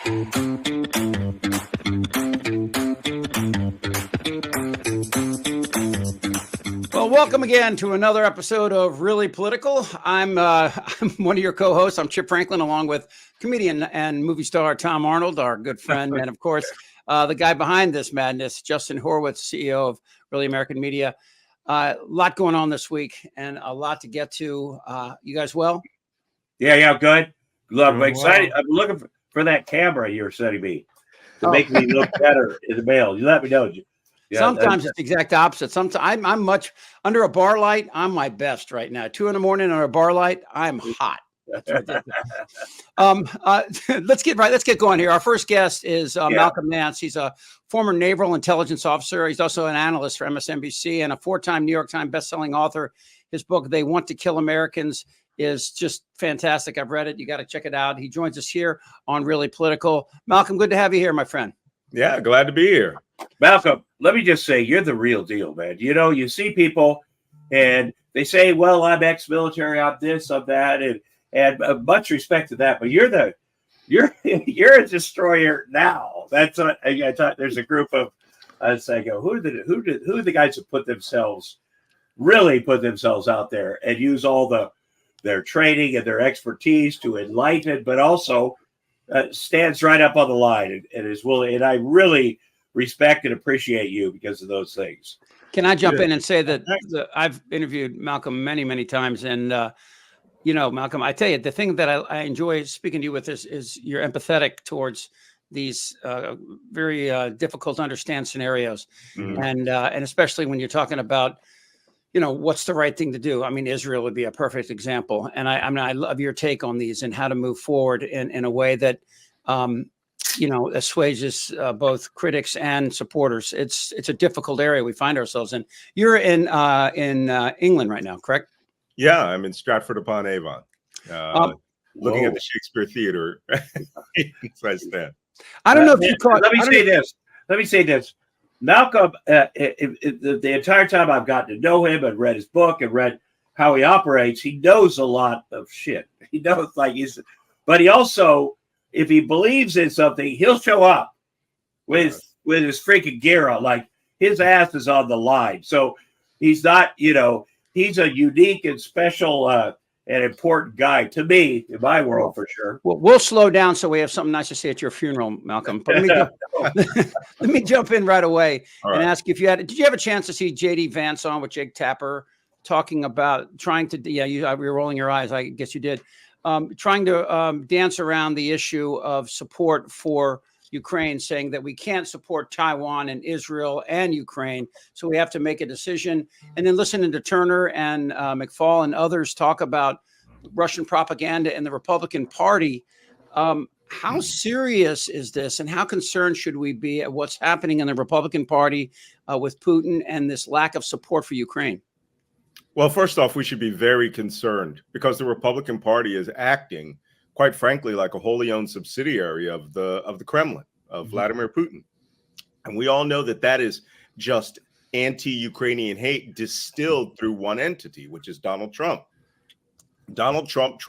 Well, welcome again to another episode of Really Political. I'm one of your co-hosts. I'm Chip Franklin, along with comedian and movie star Tom Arnold, our good friend, and of course, the guy behind this madness, Justin Horwitz, CEO of Really American Media. A lot going on this week and a lot to get to. You guys well? Yeah, good. I'm excited. I'm looking for that camera you're sending me to make me look better in the mail. You let me know. Yeah, sometimes it's the exact opposite. Sometimes I'm much under a bar light. I'm my best right now. 2 a.m. under a bar light, I'm hot. That's let's get going here. Our first guest is Malcolm Nance. He's a former naval intelligence officer. He's also an analyst for MSNBC and a 4-time New York Times bestselling author. His book, They Want to Kill Americans, is just fantastic. I've read it. You got to check it out. He joins us here on Really Political. Malcolm, good to have you here, my friend. Yeah, glad to be here. Malcolm, let me just say, you're the real deal, man. You know, you see people and they say, well, I'm ex-military, I'm this, I'm that, and much respect to that. But you're a destroyer now. That's what I thought. There's a group of us. I go, who are the guys that really put themselves out there and use all their training and their expertise to enlighten, but also stands right up on the line and is willing. And I really respect and appreciate you because of those things. Can I jump in and say that I've interviewed Malcolm many, many times, and Malcolm, I tell you, the thing that I enjoy speaking to you with is you're empathetic towards these very difficult to understand scenarios, and especially when you're talking about, what's the right thing to do. I mean, Israel would be a perfect example, and I love your take on these and how to move forward in a way that assuages both critics and supporters. It's a difficult area we find ourselves in. You're in England right now, correct? Yeah, I'm in Stratford-upon-Avon, looking at the Shakespeare Theater. I don't know if you caught. Let me say this. Malcolm, the entire time I've gotten to know him and read his book and read how he operates, he knows a lot of shit. He knows, but he also, if he believes in something, he'll show up with his freaking gear on. Like, his ass is on the line. So he's not, he's a unique and special and important guy to me in my world, for sure. Well, we'll slow down so we have something nice to say at your funeral, Malcolm. But let me jump in right away and ask you did you have a chance to see J.D. Vance on with Jake Tapper talking about trying to, you're rolling your eyes. I guess you did. Trying to dance around the issue of support for Ukraine, saying that we can't support Taiwan and Israel and Ukraine, so we have to make a decision. And then listening to Turner and McFaul and others talk about Russian propaganda in the Republican Party, how serious is this, and how concerned should we be at what's happening in the Republican Party with Putin and this lack of support for Ukraine? Well, first off, we should be very concerned because the Republican Party is acting, quite frankly, like a wholly owned subsidiary of the Kremlin, of Vladimir Putin. And we all know that is just anti-Ukrainian hate distilled through one entity, which is Donald Trump. Donald Trump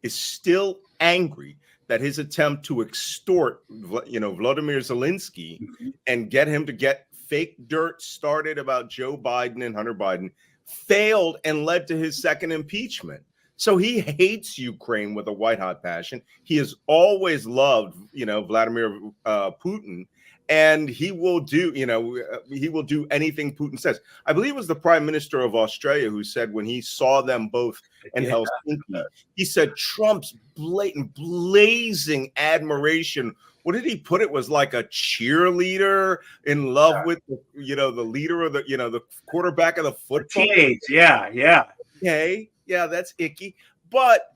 is still angry that his attempt to extort, Vladimir Zelensky and get him to get fake dirt started about Joe Biden and Hunter Biden failed and led to his second impeachment. So he hates Ukraine with a white hot passion. He has always loved, Vladimir Putin, and he will do anything Putin says. I believe it was the Prime Minister of Australia who said when he saw them both in Helsinki, he said Trump's blazing admiration. What did he put it? Was like a cheerleader in love with the leader of the quarterback of the football. Yeah. Okay. Yeah, that's icky. But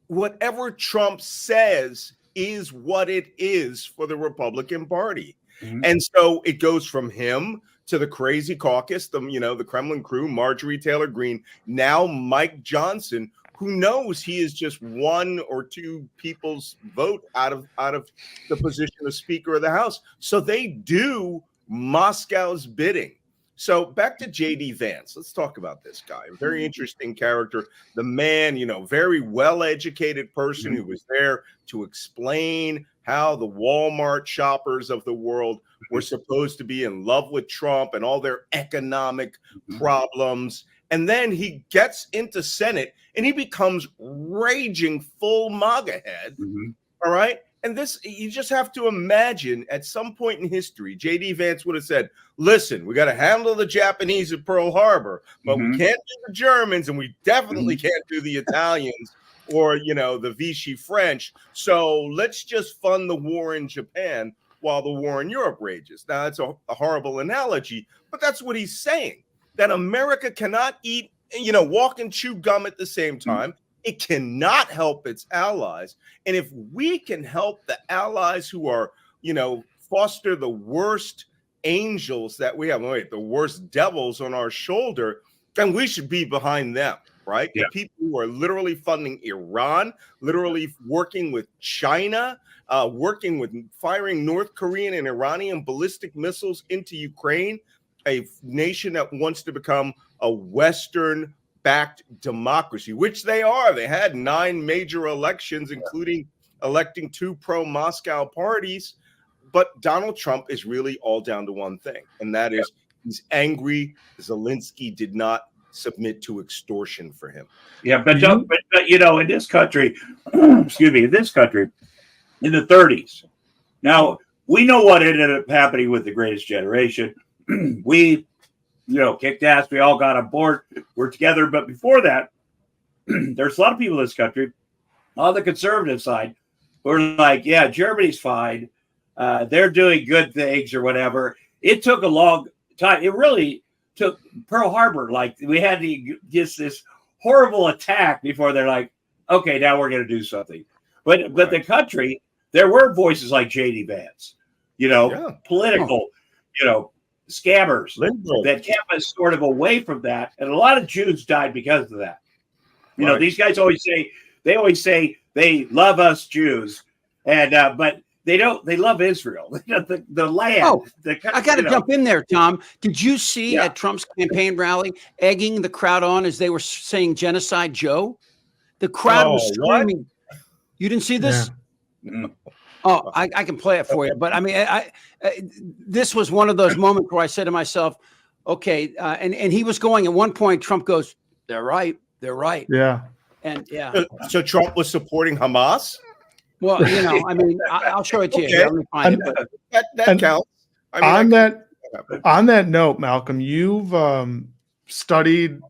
whatever Trump says is what it is for the Republican Party. And so it goes from him to the crazy caucus, the Kremlin crew, Marjorie Taylor Greene, now Mike Johnson, who knows he is just one or two people's vote out of the position of Speaker of the House. So they do Moscow's bidding. So back to J.D. Vance. Let's talk about this guy. A very interesting character. The man, very well-educated person who was there to explain how the Walmart shoppers of the world were supposed to be in love with Trump and all their economic problems. And then he gets into Senate and he becomes raging full MAGA head. All right. And this, you just have to imagine at some point in history, J.D. Vance would have said, listen, we got to handle the Japanese at Pearl Harbor, but we can't do the Germans and we definitely can't do the Italians or, the Vichy French. So let's just fund the war in Japan while the war in Europe rages. Now, that's a horrible analogy, but that's what he's saying, that America cannot eat, walk and chew gum at the same time. It cannot help its allies. And if we can help the allies who are, foster the worst angels that we have, the worst devils on our shoulder, then we should be behind them, right? Yeah. The people who are literally funding Iran, literally working with China, working with firing North Korean and Iranian ballistic missiles into Ukraine, a nation that wants to become a Western backed democracy, which they are. They had 9 major elections, including electing 2 pro-Moscow parties. But Donald Trump is really all down to one thing, and that is he's angry Zelensky did not submit to extortion for him. Yeah, but in this country, excuse me, in this country, in the 30s, now we know what ended up happening with the Greatest Generation. We kicked ass. We all got on board. We're together. But before that, there's a lot of people in this country on the conservative side who are like, yeah, Germany's fine. They're doing good things or whatever. It took a long time. It really took Pearl Harbor. Like, we had to get this horrible attack before they're like, okay, now we're going to do something. But the country, there were voices like J.D. Vance, political, scammers that kept us sort of away from that. And a lot of Jews died because of that. These guys always say they love us Jews, and but they don't. They love Israel, the land. Oh, I got to jump in there, Tom. Did you see at Trump's campaign rally egging the crowd on as they were saying "Genocide Joe"? The crowd was screaming. What? You didn't see this? Yeah. Oh, I can play it for you. But I mean, this was one of those moments where I said to myself, okay. And he was going at one point, Trump goes, they're right. They're right. Yeah. And So Trump was supporting Hamas? Well, I mean, I'll show it to you. Let me find it. That counts. I mean, on that note, Malcolm, you've studied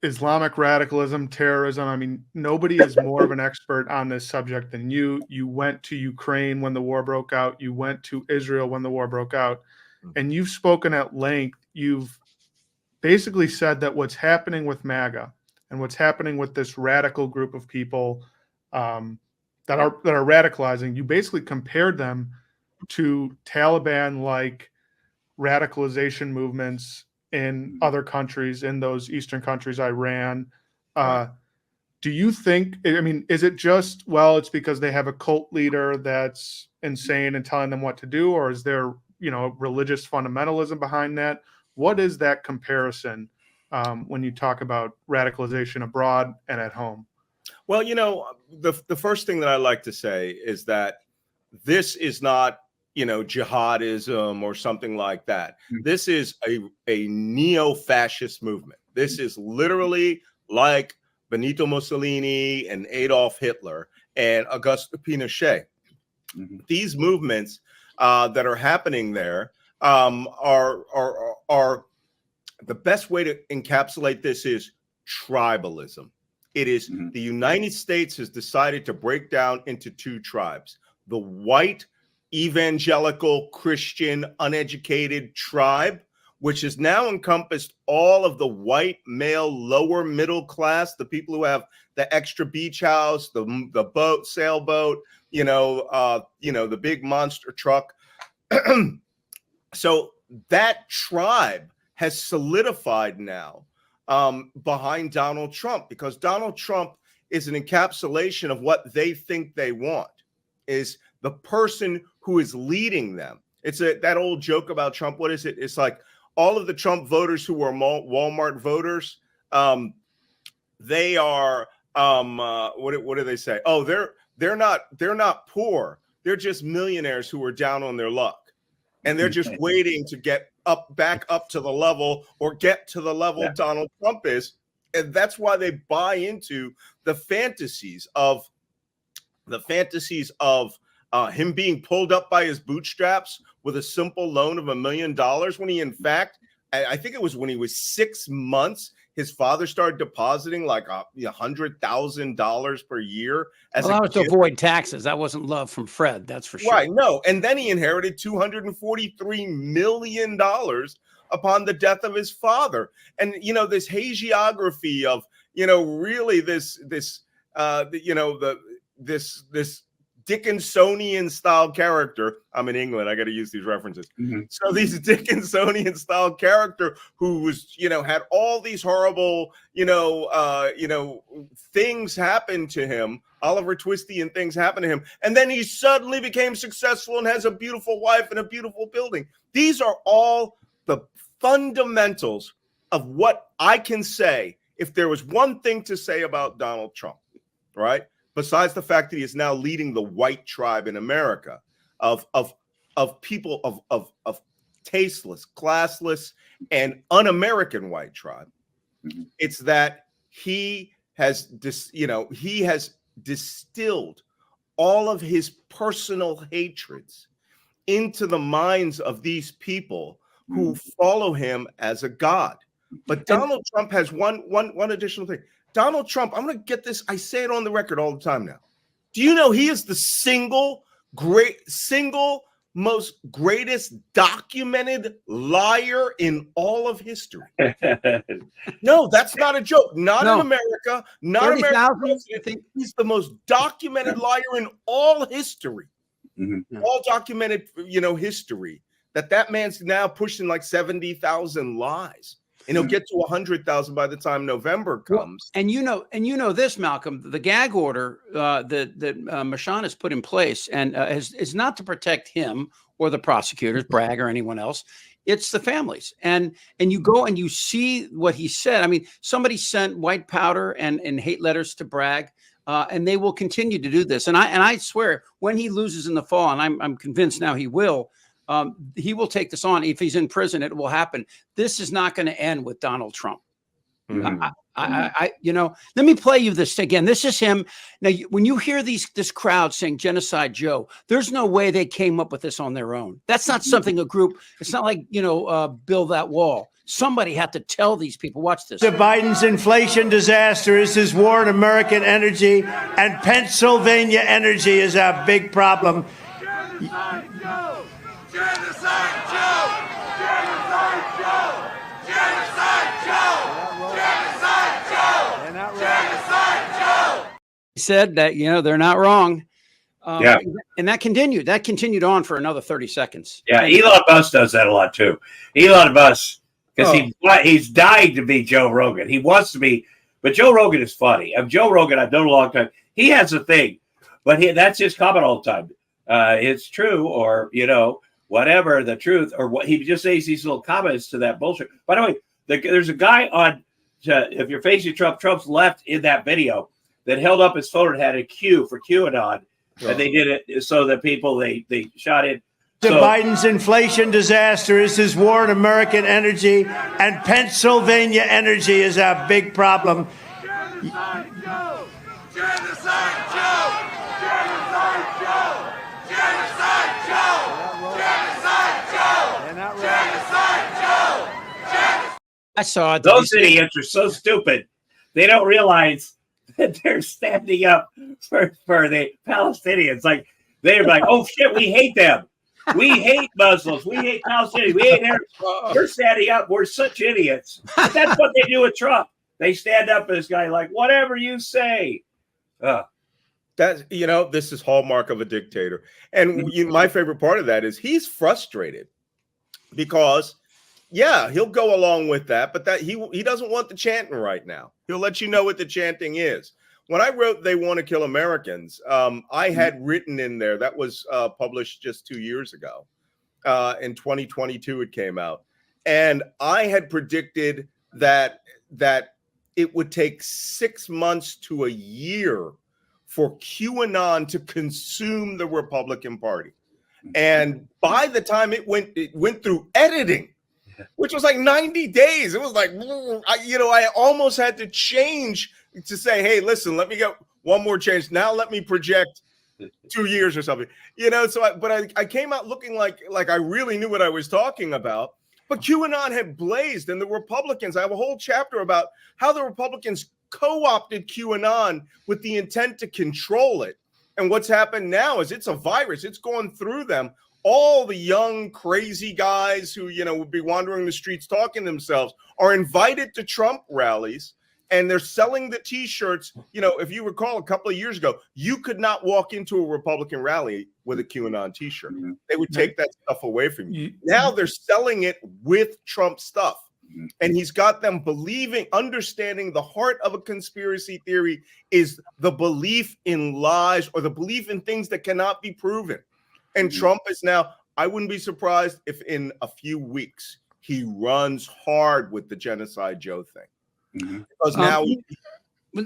Islamic radicalism, terrorism. I mean, nobody is more of an expert on this subject than you. You went to Ukraine when the war broke out. You went to Israel when the war broke out. And you've spoken at length. You've basically said that what's happening with MAGA and what's happening with this radical group of people that are radicalizing, you basically compared them to Taliban-like radicalization movements in other countries, in those Eastern countries, Iran. Do you think, I mean, is it just, well, it's because they have a cult leader that's insane and telling them what to do, or is there, religious fundamentalism behind that? What is that comparison when you talk about radicalization abroad and at home? Well, the first thing that I like to say is that this is not, jihadism or something like that. This is a neo-fascist movement. This is literally like Benito Mussolini and Adolf Hitler and Augusto Pinochet. These movements that are happening there are the best way to encapsulate this is tribalism. It is the United States has decided to break down into 2 tribes: the white evangelical Christian uneducated tribe, which has now encompassed all of the white male lower middle class, the people who have the extra beach house, the boat, sailboat, the big monster truck. So that tribe has solidified now behind Donald Trump, because Donald Trump is an encapsulation of what they think they want, is the person who is leading them. It's that old joke about Trump. What is it? It's like, all of the Trump voters who were Walmart voters, they are what do they say? Oh, they're not poor. They're just millionaires who are down on their luck, and they're just waiting to get back up to the level or get to the level Donald Trump is, and that's why they buy into the fantasies of him being pulled up by his bootstraps with a simple loan of $1 million when he, in fact, I think it was when he was 6 months, his father started depositing like $100,000 per year. That was to avoid taxes. That wasn't love from Fred, that's for sure. Right, no. And then he inherited $243 million upon the death of his father. And, this hagiography of, really this Dickinsonian style character. I'm in England. I got to use these references. So these Dickinsonian style character who was, had all these horrible, things happen to him, Oliver Twistyan things happen to him. And then he suddenly became successful and has a beautiful wife and a beautiful building. These are all the fundamentals of what I can say. If there was one thing to say about Donald Trump, right? Besides the fact that he is now leading the white tribe in America of people of tasteless, classless, and un-American white tribe, it's that he has distilled all of his personal hatreds into the minds of these people who follow him as a god. But Donald Trump has one additional thing. Donald Trump, I'm going to get this. I say it on the record all the time now. Do you know he is the single most greatest documented liar in all of history? No, that's not a joke. Not in America. Not America. He's the most documented liar in all history. All documented, history. That man's now pushing like 70,000 lies. And he'll get to 100,000 by the time November comes. And this, Malcolm, the gag order that Mashan has put in place and is not to protect him or the prosecutors, Bragg or anyone else. It's the families. And you go and you see what he said. I mean, somebody sent white powder and hate letters to Bragg, and they will continue to do this. And I swear, when he loses in the fall, and I'm convinced now he will take this on. If he's in prison, it will happen. This is not going to end with Donald Trump. Let me play you this again. This is him. Now, when you hear this crowd saying Genocide Joe, there's no way they came up with this on their own. That's not something a group, it's not like, build that wall. Somebody had to tell these people. Watch this. Biden's inflation disaster is his war on American energy, and Pennsylvania energy is our big problem. Genocide Joe! Genocide Joe! Genocide Joe! Genocide Joe! Genocide Joe! Genocide Joe! He said that, they're not wrong. And that continued on for another 30 seconds. Yeah, Elon Musk does that a lot too. Elon Musk, because he's dying to be Joe Rogan. He wants to be, but Joe Rogan is funny. Joe Rogan, I've known a long time. He has a thing, but that's his comment all the time. It's true, or whatever the truth, or what he just says these little comments to that bullshit. By the way, there's a guy on, if you're facing Trump's left in that video that held up his phone and had a Q for QAnon, and they did it so that people they shot it. Biden's inflation disaster is his war on American energy, and Pennsylvania energy is our big problem. Genocide Joe! Genocide Joe! Genocide Joe! Genocide Joe! Genocide Joe! Genocide Joe! I saw it. Those idiots are so stupid. They don't realize that they're standing up for the Palestinians. Like, they're like, oh shit, we hate them. We hate Muslims. We hate Palestinians. We hate Arabs. We're standing up. We're such idiots. But that's what they do with Trump. They stand up for this guy like, whatever you say. That's, this is hallmark of a dictator. And my favorite part of that is he's frustrated because, he'll go along with that, but that he doesn't want the chanting right now. He'll let you know what the chanting is. When I wrote They Want to Kill Americans, I had written in there, that was published just 2 years ago. In 2022, it came out. And I had predicted that it would take 6 months to a year for QAnon to consume the Republican Party. And by the time it went through editing, which was like 90 days, it was like, I almost had to change to say, hey, listen, let me get one more change. Now let me project 2 years or something, so I came out looking like I really knew what I was talking about. But QAnon had blazed, and the Republicans, I have a whole chapter about how the Republicans co-opted QAnon with the intent to control it. And what's happened now is it's a virus. It's gone through them. All the young, crazy guys who, would be wandering the streets talking themselves are invited to Trump rallies, and they're selling the T-shirts. If you recall, a couple of years ago, you could not walk into a Republican rally with a QAnon T-shirt. They would take that stuff away from you. Now they're selling it with Trump stuff. And he's got them understanding the heart of a conspiracy theory is the belief in lies or the belief in things that cannot be proven. And Trump is now, I wouldn't be surprised if in a few weeks he runs hard with the Genocide Joe thing. Because now go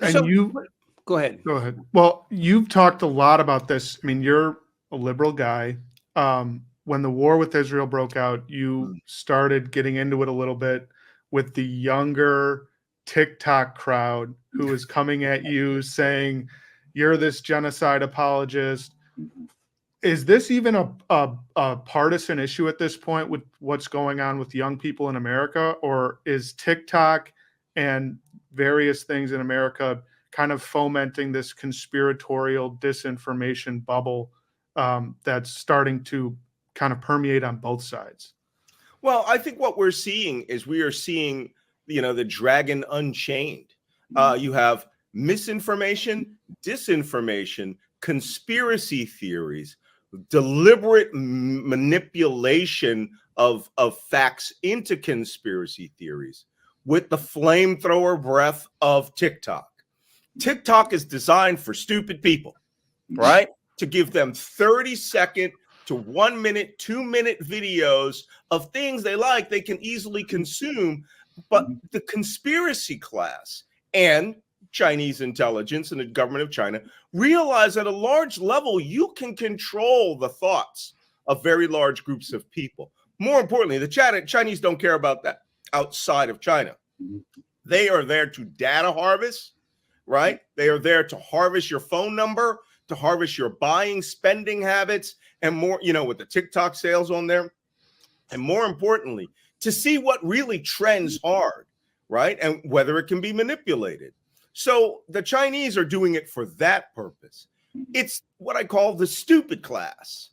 ahead. Go ahead. Well, you've talked a lot about this. I mean, you're a liberal guy. When the war with Israel broke out, you started getting into it a little bit with the younger TikTok crowd who is coming at you saying you're this genocide apologist. Is this even a partisan issue at this point with what's going on with young people in America, or is TikTok and various things in America kind of fomenting this conspiratorial disinformation bubble that's starting to kind of permeate on both sides? Well, I think what we're seeing is the dragon unchained. You have misinformation, disinformation, conspiracy theories, deliberate manipulation of facts into conspiracy theories with the flamethrower breath of TikTok. TikTok is designed for stupid people, right? To give them 30-second to 1 minute, 2 minute videos of things they can easily consume. But the conspiracy class and Chinese intelligence and the government of China realize at a large level you can control the thoughts of very large groups of people. More importantly, the Chinese don't care about that outside of China. They are there to data harvest, right? They are there to harvest your phone number, to harvest your buying, spending habits, and more, with the TikTok sales on there. And more importantly, to see what really trends hard, right? And whether it can be manipulated. So the Chinese are doing it for that purpose. It's what I call the stupid class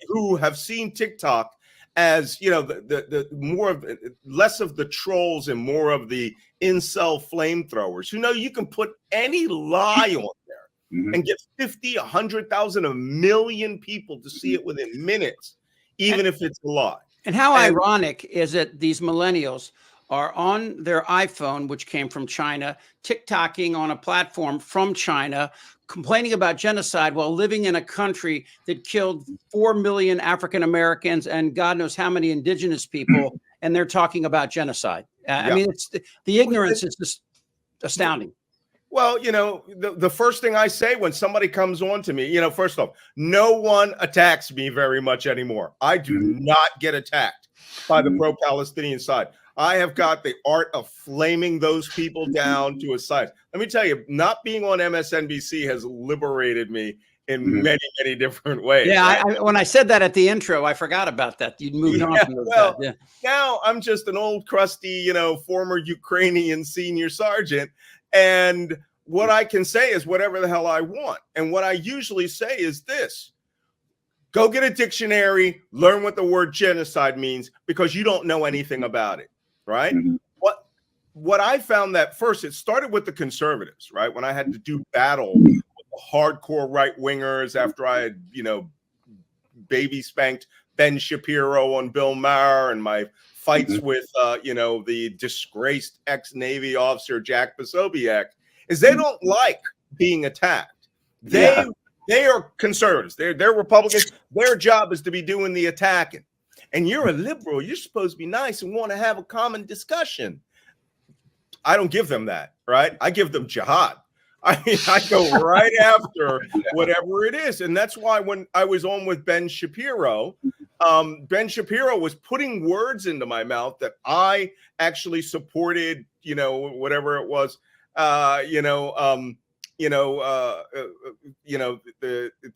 who have seen TikTok as, the more of less of the trolls and more of the incel flamethrowers who know you can put any lie on there and get 50, 100,000, 1 million people to see it within minutes, even if it's a lie. And how ironic is it these millennials are on their iPhone, which came from China, TikToking on a platform from China, complaining about genocide while living in a country that killed 4 million African Americans and God knows how many indigenous people, and they're talking about genocide. I mean, it's the ignorance is just astounding. Well, the first thing I say when somebody comes on to me, first off, no one attacks me very much anymore. I do not get attacked by the pro-Palestinian side. I have got the art of flaming those people down to a size. Let me tell you, not being on MSNBC has liberated me in many, many different ways. Yeah, when I said that at the intro, I forgot about that. You'd moved on from that. Yeah. Now I'm just an old, crusty, former Ukrainian senior sergeant. And what I can say is whatever the hell I want. And what I usually say is this: go get a dictionary, learn what the word genocide means, because you don't know anything about it, right? What I found that first, it started with the conservatives, right? When I had to do battle with the hardcore right-wingers after I had, baby spanked Ben Shapiro on Bill Maher and my fights with, the disgraced ex-Navy officer Jack Posobiec, is they don't like being attacked. They are conservatives. They're Republicans. Their job is to be doing the attacking. and you're a liberal. You're supposed to be nice and want to have a common discussion. I don't give them that, right? I give them jihad. I go right after whatever it is. And that's why when I was on with Ben Shapiro was putting words into my mouth that I actually supported, whatever it was,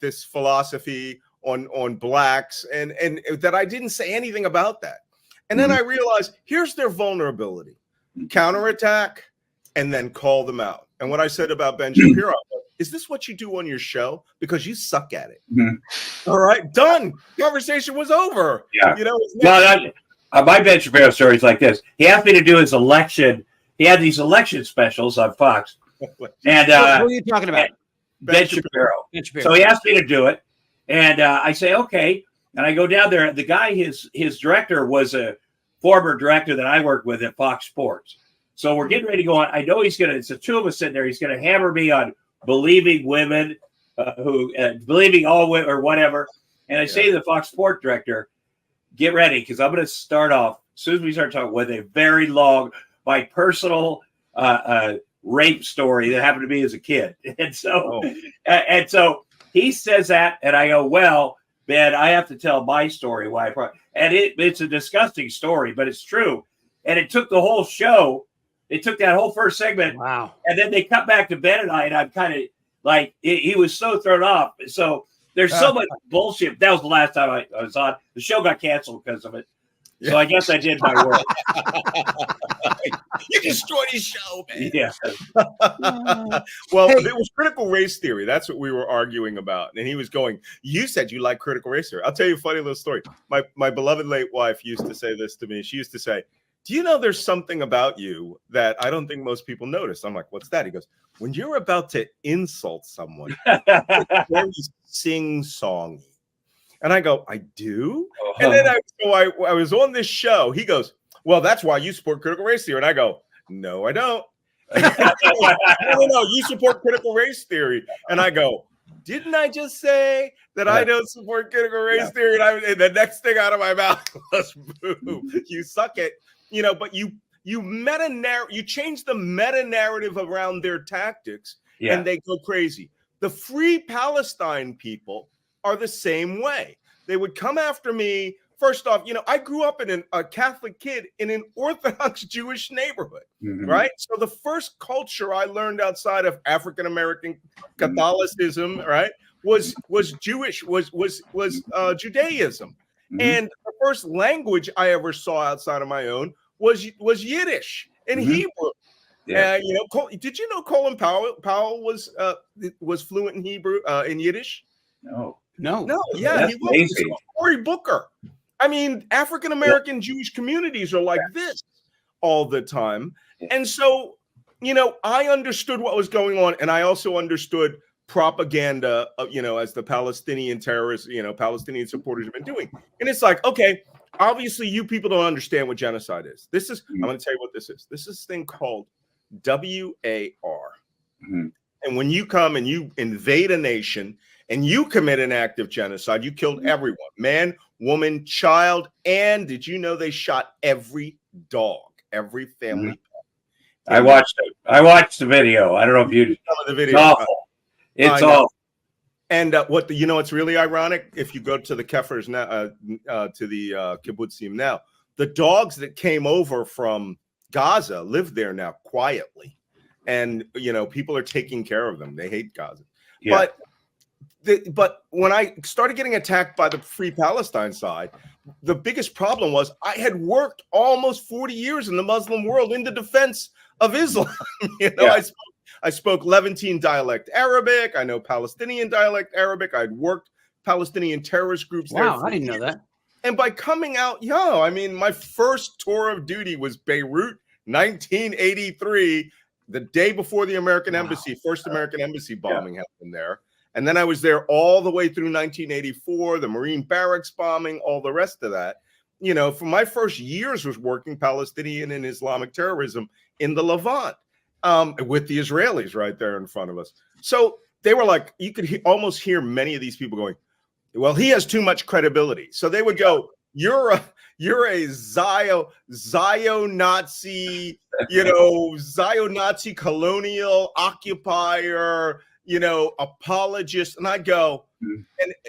this philosophy on blacks and that I didn't say anything about that. And then I realized here's their vulnerability, counterattack, and then call them out. And what I said about Ben Shapiro, is this what you do on your show? Because you suck at it. All right, done. Conversation was over. Yeah. My Ben Shapiro story is like this. He asked me to do his election. He had these election specials on Fox. And who are you talking about? Ben Shapiro. So he asked me to do it. And I say, okay. And I go down there. The guy, his director was a former director that I worked with at Fox Sports. So we're getting ready to go on. I know it's the two of us sitting there. He's going to hammer me on believing women, believing all women or whatever. And I say to the Fox Sports director, get ready, because I'm going to start off, as soon as we start talking, with a very long, my personal rape story that happened to me as a kid. And so, he says that, and I go, well, Ben, I have to tell my story. It's a disgusting story, but it's true. And it took the whole show. It took that whole first segment. Wow. And then they cut back to Ben and I, and I'm kind of like, he was so thrown off. So there's so much bullshit. That was the last time I was on. The show got canceled because of it. Yeah. So I guess I did my work. You destroyed his show, man. Yeah. Well, it was critical race theory. That's what we were arguing about. And he was going, you said you like critical race theory. I'll tell you a funny little story. My beloved late wife used to say this to me. She used to say, do you know there's something about you that I don't think most people notice? I'm like, what's that? He goes, when you're about to insult someone, it's very sing-songy. And I go, I do? And then I was on this show. He goes, well, that's why you support critical race theory. And I go, no, I don't. No, you support critical race theory. And I go, didn't I just say that I don't support critical race theory? And the next thing out of my mouth was, boo, you suck it. But you change the meta narrative around their tactics, and they go crazy. The Free Palestine people are the same way. They would come after me. First off, I grew up in a Catholic kid in an Orthodox Jewish neighborhood, right? So the first culture I learned outside of African American Catholicism, right, was Jewish, was Judaism, and the first language I ever saw outside of my own was Yiddish and Hebrew. Yeah. Did you know Colin Powell was fluent in Hebrew in Yiddish? No. Yeah, he was. Cory Booker. I mean, African American Jewish communities are like this all the time, and so I understood what was going on, and I also understood propaganda of, as the Palestinian terrorists, Palestinian supporters have been doing, and it's like, okay. Obviously, you people don't understand what genocide is. I'm going to tell you what this is. This is this thing called WAR. And when you come and you invade a nation and you commit an act of genocide, you killed everyone, man, woman, child, and did you know they shot every dog, every family pet? I watched the video. I don't know if you. The video. It's awful. It's awful. And what's really ironic, if you go to the Kefers now, to the kibbutzim now, the dogs that came over from Gaza live there now quietly, and people are taking care of them. They hate Gaza, but when I started getting attacked by the Free Palestine side, the biggest problem was I had worked almost 40 years in the Muslim world in the defense of Islam. I spoke Levantine dialect Arabic. I know Palestinian dialect Arabic. I'd worked Palestinian terrorist groups there. Wow, I didn't know that. And by coming out, my first tour of duty was Beirut, 1983, the day before the American embassy, first American embassy bombing happened there. And then I was there all the way through 1984, the Marine barracks bombing, all the rest of that. For my first years was working Palestinian and Islamic terrorism in the Levant. With the Israelis right there in front of us. So they were like, you could almost hear many of these people going, well, he has too much credibility. So they would go, you're a Zio-Nazi, Zio-Nazi colonial occupier, apologist. And I go,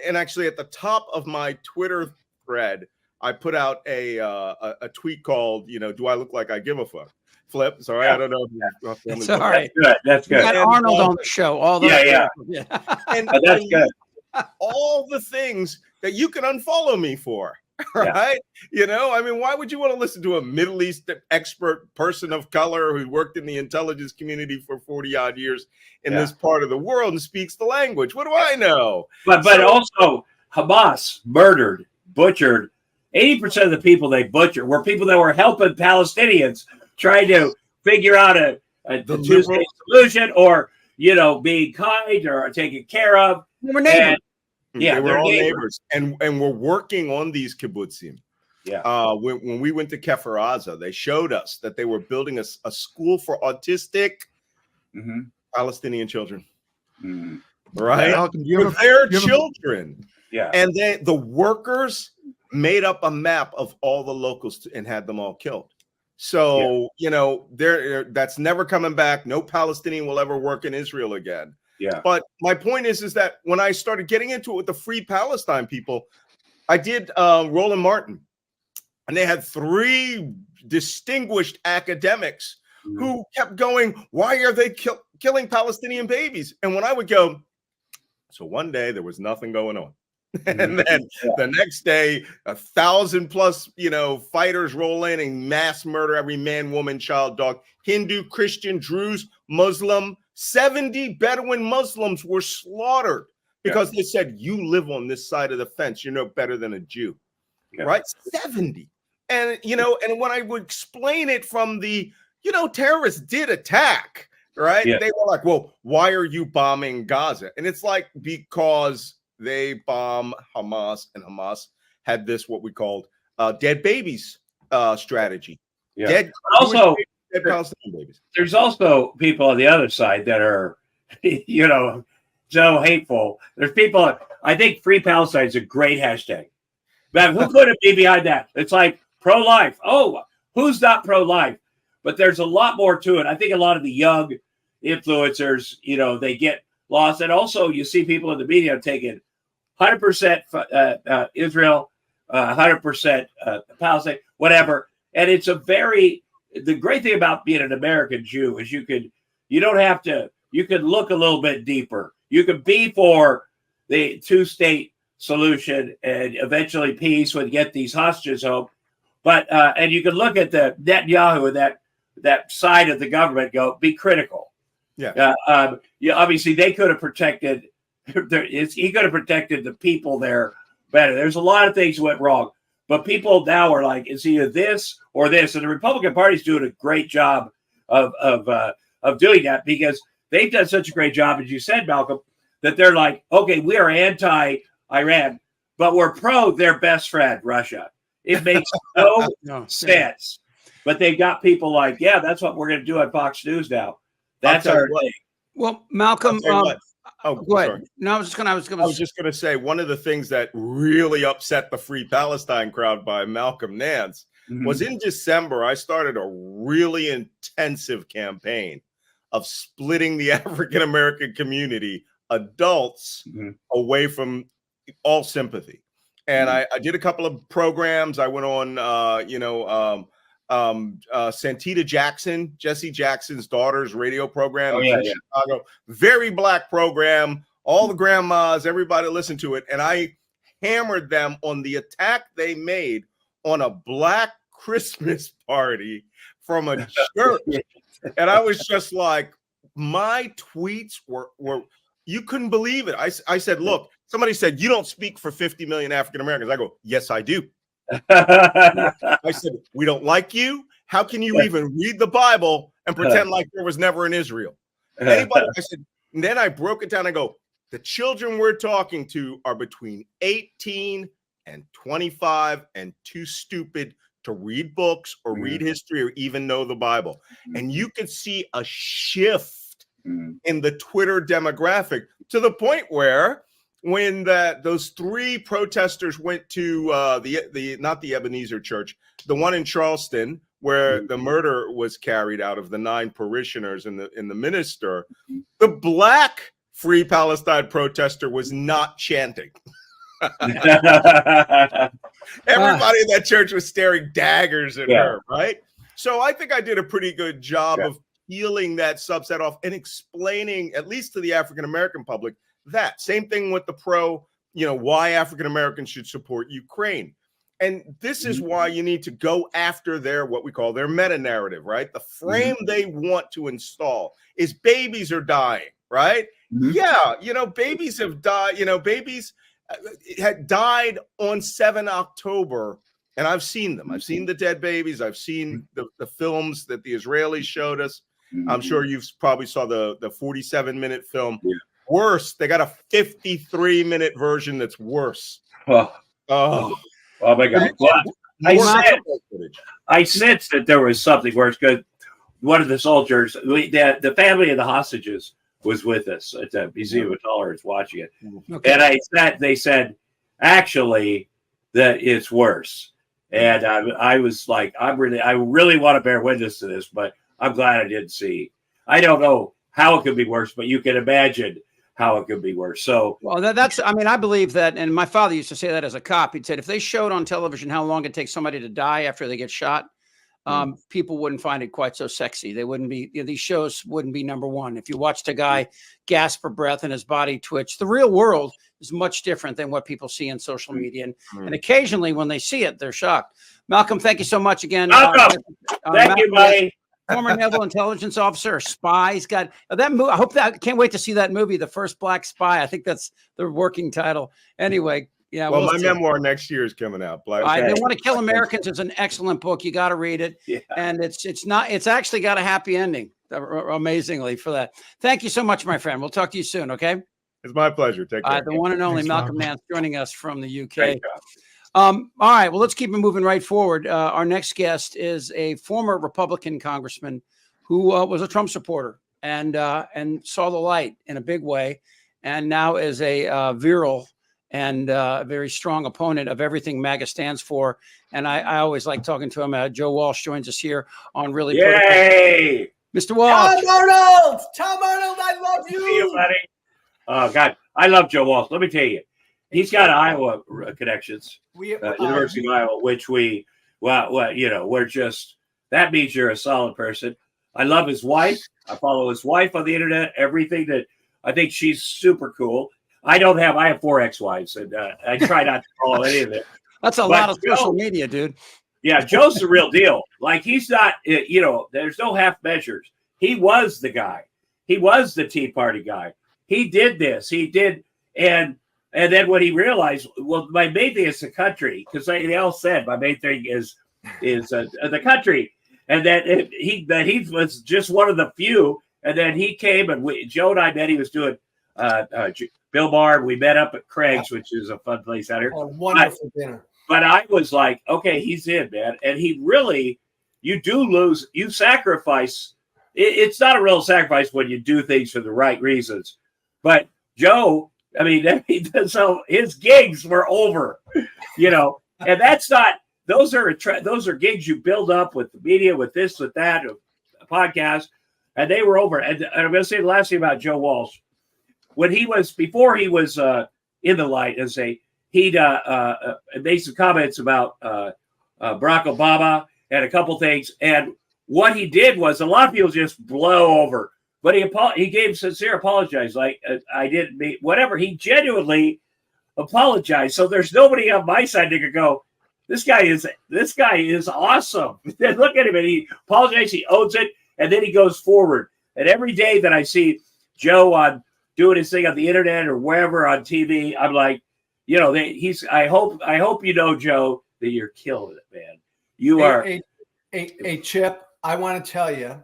and actually at the top of my Twitter thread, I put out a tweet called, do I look like I give a fuck? Flip. Sorry, I don't know. It's all right. That's good. We got Arnold on the show. All those yeah. And That's good. all the things that you can unfollow me for. Right? Why would you want to listen to a Middle East expert person of color who worked in the intelligence community for 40 odd years in this part of the world and speaks the language? What do I know? But also Hamas murdered, butchered 80% of the people they butchered were people that were helping Palestinians trying to figure out a two-state solution, or being kind or taken care of. They were neighbors. They were all neighbors, and we're working on these kibbutzim. Yeah. When we went to Kfar Aza, they showed us that they were building a school for autistic Palestinian children. Right, Malcolm, with their children. Yeah, and the workers made up a map of all the locals and had them all killed. So that's never coming back. No Palestinian will ever work in Israel again. Yeah. But my point is that when I started getting into it with the Free Palestine people, I did Roland Martin, and they had 3 distinguished academics who kept going, why are they killing Palestinian babies? And when I would go, so one day there was nothing going on. And then the next day, 1,000+ fighters roll in and mass murder every man, woman, child, dog, Hindu, Christian, Druze, Muslim. 70 Bedouin Muslims were slaughtered because they said, you live on this side of the fence, you're no better than a Jew. Right? 70. And and when I would explain it from the terrorists did attack, right? They were like, well, why are you bombing Gaza? And it's like, because they bomb Hamas, and Hamas had this what we called dead babies strategy. Dead Palestinian babies. There's also people on the other side that are, so hateful. There's people. I think Free Palestine is a great hashtag. Man, who could it be behind that? It's like pro-life. Oh, who's not pro-life? But there's a lot more to it. I think a lot of the young influencers, they get lost. And also you see people in the media taking 100% Israel, 100% Palestine, whatever. And it's the great thing about being an American Jew is you can look a little bit deeper. You can be for the 2-state solution and eventually peace would get these hostages home. But, and you can look at the Netanyahu and that side of the government, be critical. Obviously they could have protected, he could have protected the people there better. There's a lot of things went wrong, but people now are like, it's either this or this. And the Republican Party's doing a great job of doing that, because they've done such a great job, as you said, Malcolm, that they're like, okay, we are anti-Iran, but we're pro their best friend, Russia. It makes no sense. But they've got people like, that's what we're going to do on Fox News now. That's our thing. Well, Malcolm, go ahead. Sorry. No, I was just going to say, one of the things that really upset the Free Palestine crowd by Malcolm Nance was in December, I started a really intensive campaign of splitting the African-American community, adults, away from all sympathy. And I did a couple of programs. I went on, Santita Jackson, Jesse Jackson's daughter's radio program in Chicago. Very Black program. All the grandmas, everybody listened to it. And I hammered them on the attack they made on a Black Christmas party from a church. And I was just like, my tweets were you couldn't believe it. I said, look, somebody said, you don't speak for 50 million African Americans. I go, yes, I do. I said, we don't like you. How can you even read the Bible and pretend like there was never an Israel? Anybody? I said, and then I broke it down. I go, the children we're talking to are between 18 and 25 and too stupid to read books or read history or even know the Bible. And you could see a shift in the Twitter demographic to the point where when those 3 protesters went to the not the Ebenezer Church, the one in Charleston, where the murder was carried out of the 9 parishioners and the minister, the black Free Palestine protester was not chanting. Everybody in that church was staring daggers at her, right? So I think I did a pretty good job of peeling that subset off and explaining, at least to the African-American public, that. Same thing with the why African-Americans should support Ukraine. And this is why you need to go after what we call their meta-narrative, right? The frame they want to install is babies are dying, right? Yeah, babies have died. Babies had died on 7 October, and I've seen them. I've seen the dead babies. I've seen the films that the Israelis showed us. I'm sure you've probably saw the 47-minute film. Worse, they got a 53-minute version that's worse. Oh my God! Well, I sensed that there was something worse because one of the soldiers, the family of the hostages, was with us at the Museum of Tolerance watching it, and they said actually that it's worse, and I was like, I really want to bear witness to this, but I'm glad I didn't see. I don't know how it could be worse, but you can imagine how it could be worse. So, well, I believe that, and my father used to say that as a cop. He'd said if they showed on television how long it takes somebody to die after they get shot, people wouldn't find it quite so sexy. They wouldn't be, these shows wouldn't be number one. If you watched a guy gasp for breath and his body twitch, the real world is much different than what people see in social media. And occasionally when they see it, they're shocked. Malcolm, thank you so much again. Malcolm, thank you, buddy. Former naval intelligence officer, spy. He's got that movie. I can't wait to see that movie, The First Black Spy. I think that's the working title. Anyway, yeah. Well, my memoir next year is coming out. They Want to Kill Americans is an excellent book. You got to read it. Yeah. And it's actually got a happy ending. Amazingly for that. Thank you so much, my friend. We'll talk to you soon. Okay. It's my pleasure. Take care. The one and only Malcolm Nance joining us from the UK. All right. Well, let's keep it moving right forward. Our next guest is a former Republican congressman who was a Trump supporter and saw the light in a big way, and now is a virile and very strong opponent of everything MAGA stands for. And I always like talking to him. Joe Walsh joins us here on Really Yay! Mr. Walsh. Tom Arnold, I love you. See you, buddy. Oh, God, I love Joe Walsh. Let me tell you. He's got Iowa connections, University of Iowa, which we're just, that means you're a solid person. I love his wife. I follow his wife on the internet, everything that I think she's super cool. I have 4 ex-wives, and I try not to follow any of it. That's a lot of social media, dude. Yeah, Joe's the real deal. Like, he's not, there's no half measures. He was the guy. He was the Tea Party guy. He did this. He did. And then when he realized, well, my main thing is the country, because they all said my main thing is the country, and that he was just one of the few. And then he came, and Joe and I met. He was doing Bill Maher. We met up at Craig's, which is a fun place out here. A wonderful dinner. But I was like, okay, he's in, man. And he really, you do lose, you sacrifice. It's not a real sacrifice when you do things for the right reasons. But Joe, I mean, so his gigs were over, and that's not, those are gigs you build up with the media, with this, with that, a podcast, and they were over. And I'm going to say the last thing about Joe Walsh. Before he was in the light, he'd made some comments about Barack Obama and a couple things. And what he did was, a lot of people just blow over. But he gave sincere apologies, like I didn't mean whatever. He genuinely apologized. So there's nobody on my side that could go, this guy is awesome. Then look at him, and he apologized. He owns it, and then he goes forward. And every day that I see Joe on doing his thing on the internet or wherever on TV, I'm like, I hope Joe, that you're killing it, man. You are a Chip. I want to tell you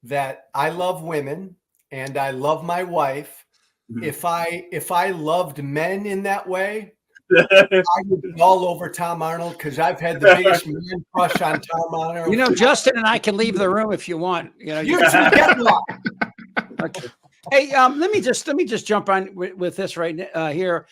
that I love women and I love my wife. Mm-hmm. If I loved men in that way, I would be all over Tom Arnold, because I've had the biggest man crush on Tom Arnold. Justin and I can leave the room if you want. You two get lost. Okay. Hey, let me just jump on with this right here.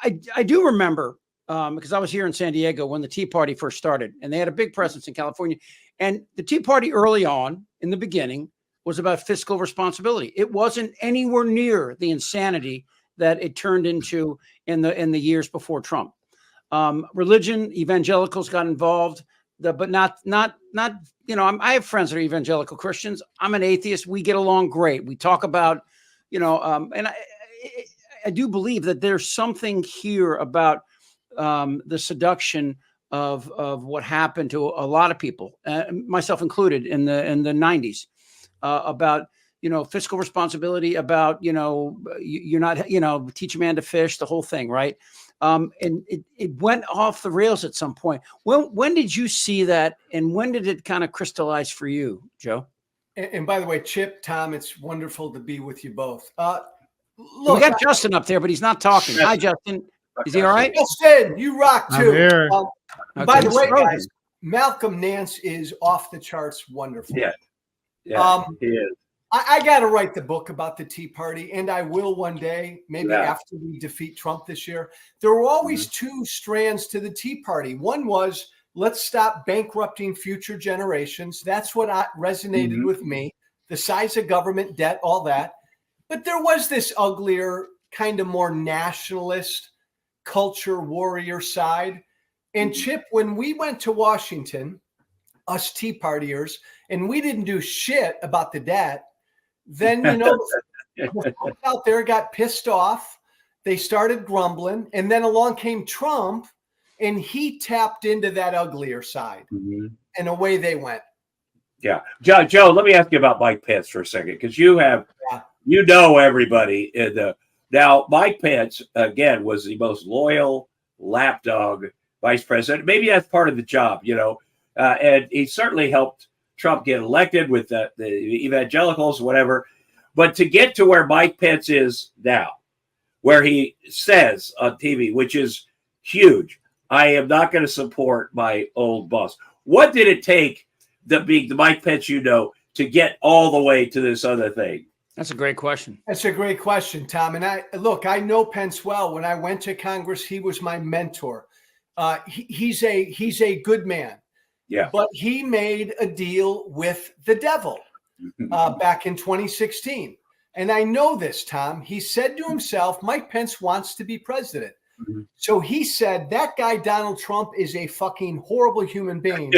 I do remember because I was here in San Diego when the Tea Party first started, and they had a big presence in California. And the Tea Party early on in the beginning was about fiscal responsibility. It wasn't anywhere near the insanity that it turned into in the years before Trump. Religion, evangelicals got involved, but not. I have friends that are evangelical Christians. I'm an atheist. We get along great. We talk about, and I do believe that there's something here about the seduction of what happened to a lot of people, myself included, in the 90s, about fiscal responsibility, about you're not teach a man to fish, the whole thing, right? And it went off the rails at some point. When did you see that, and when did it kind of crystallize for you, Joe? And by the way, Chip, Tom, it's wonderful to be with you both. Look, we got Justin up there, but he's not talking. Hi, Justin. Is he all right? Justin, you rock too. I'm here. By the way, guys, Malcolm Nance is off the charts wonderful. Yeah, he is. I got to write the book about the Tea Party, and I will one day, maybe after we defeat Trump this year. There were always two strands to the Tea Party. One was, let's stop bankrupting future generations. That's what resonated with me. The size of government, debt, all that. But there was this uglier, kind of more nationalist, culture warrior side. And Chip, when we went to Washington, us Tea Partiers, and we didn't do shit about the debt, then, the folks out there got pissed off. They started grumbling. And then along came Trump, and he tapped into that uglier side. And away they went. Yeah. Joe, let me ask you about Mike Pence for a second, because you have, everybody in the. Now, Mike Pence, again, was the most loyal lapdog vice president. Maybe that's part of the job, and he certainly helped Trump get elected with the evangelicals, whatever. But to get to where Mike Pence is now, where he says on TV, which is huge, I am not going to support my old boss. What did it take, the Mike Pence to get all the way to this other thing? That's a great question. That's a great question, Tom. And I know Pence well. When I went to Congress, he was my mentor. He's a good man. Yeah. But he made a deal with the devil back in 2016. And I know this, Tom. He said to himself, Mike Pence wants to be president. So he said, that guy, Donald Trump, is a fucking horrible human being.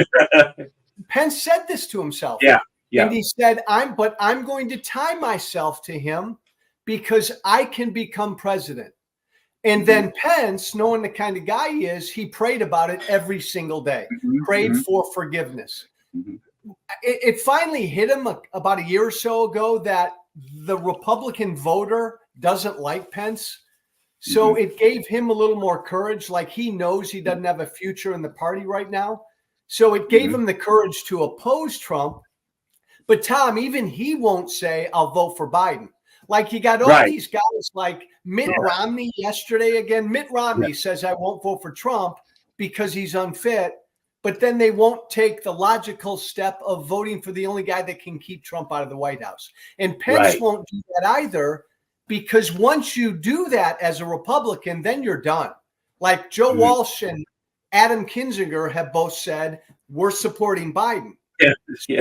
Pence said this to himself. Yeah. And he said, I'm going to tie myself to him because I can become president. And then Pence, knowing the kind of guy he is, he prayed about it every single day, prayed for forgiveness. It finally hit him about a year or so ago that the Republican voter doesn't like Pence. So it gave him a little more courage. Like, he knows he doesn't have a future in the party right now. So it gave him the courage to oppose Trump. But Tom, even he won't say, I'll vote for Biden. Like, you got all these guys like Mitt Romney yesterday again. Mitt Romney says, I won't vote for Trump because he's unfit. But then they won't take the logical step of voting for the only guy that can keep Trump out of the White House. And Pence won't do that either, because once you do that as a Republican, then you're done. Like Joe Walsh and Adam Kinzinger have both said, we're supporting Biden.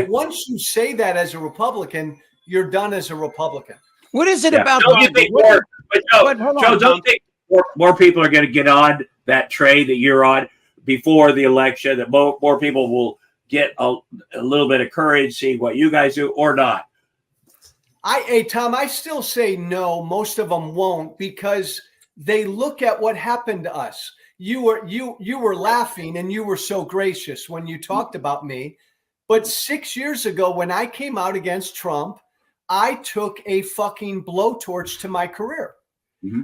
Once you say that as a Republican, you're done as a Republican. What is it about? Don't you think Joe, don't think more people are going to get on that train that you're on before the election, that more people will get a little bit of courage, see what you guys do, or not? Tom, I still say no. Most of them won't, because they look at what happened to us. You were laughing and you were so gracious when you talked about me. But 6 years ago, when I came out against Trump, I took a fucking blowtorch to my career.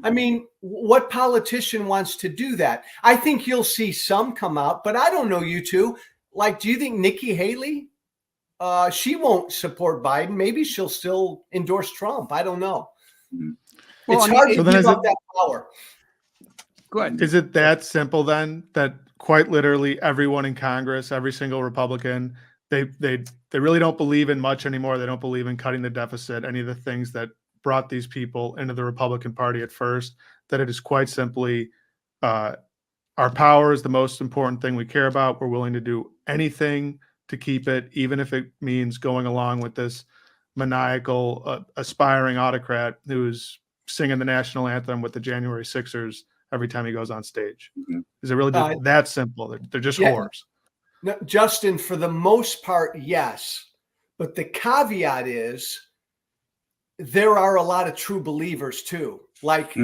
I mean, what politician wants to do that? I think you'll see some come out, but I don't know you two. Like, do you think Nikki Haley, she won't support Biden? Maybe she'll still endorse Trump. I don't know. It's hard to give up that power. Go ahead. Is it that simple then, that quite literally everyone in Congress, every single Republican, they really don't believe in much anymore? They don't believe in cutting the deficit, any of the things that brought these people into the Republican Party at first, that it is quite simply our power is the most important thing we care about. We're willing to do anything to keep it, even if it means going along with this maniacal, aspiring autocrat who's singing the national anthem with the January Sixers every time he goes on stage. Is it really just that simple? They're just whores. No, Justin, for the most part, yes. But the caveat is there are a lot of true believers too. Like,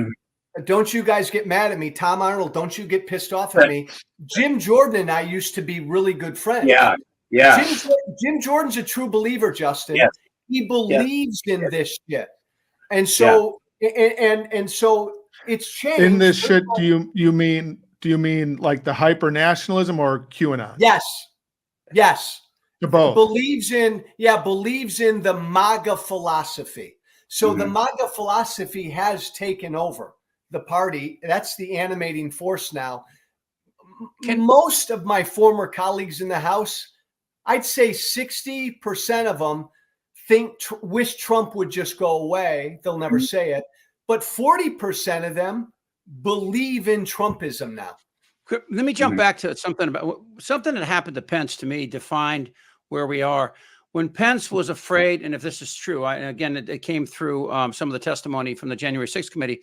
don't you guys get mad at me. Tom Arnold, don't you get pissed off at me. Jim Jordan and I used to be really good friends. Yeah. Jim Jordan's a true believer, Justin. Yes. He believes in this shit. And so and so it's changed. In this shit, do you mean like the hyper nationalism or QAnon? Yes. To both. Believes in the MAGA philosophy. So the MAGA philosophy has taken over the party. That's the animating force now. Most of my former colleagues in the House, I'd say 60% of them wish Trump would just go away. They'll never say it. But 40% of them believe in Trumpism now. Let me jump back to something that happened to Pence, to me, defined where we are. When Pence was afraid, and if this is true, it came through some of the testimony from the January 6th committee.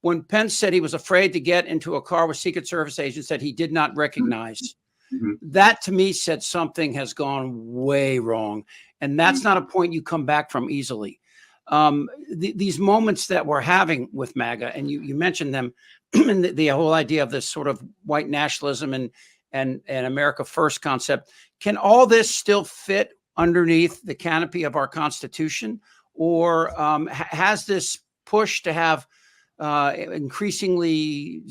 When Pence said he was afraid to get into a car with Secret Service agents that he did not recognize, that to me said something has gone way wrong. And that's not a point you come back from easily. These moments that we're having with MAGA, and you mentioned them, and the whole idea of this sort of white nationalism and America First concept, can all this still fit underneath the canopy of our Constitution? Or has this push to have increasingly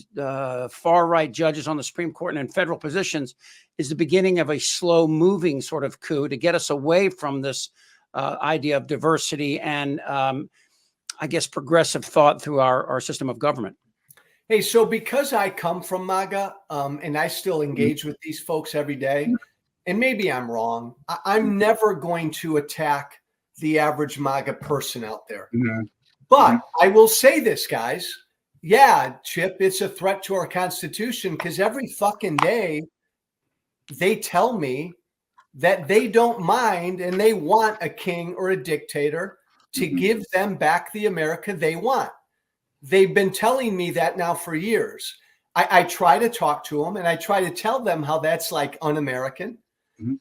far-right judges on the Supreme Court and in federal positions is the beginning of a slow-moving sort of coup to get us away from this idea of diversity and, I guess, progressive thought through our system of government? Hey, so because I come from MAGA and I still engage with these folks every day, and maybe I'm wrong, I'm never going to attack the average MAGA person out there. But I will say this, guys. Yeah, Chip, it's a threat to our Constitution because every fucking day they tell me that they don't mind and they want a king or a dictator to give them back the America they want. They've been telling me that now for years. I try to talk to them and I try to tell them how that's like un-American.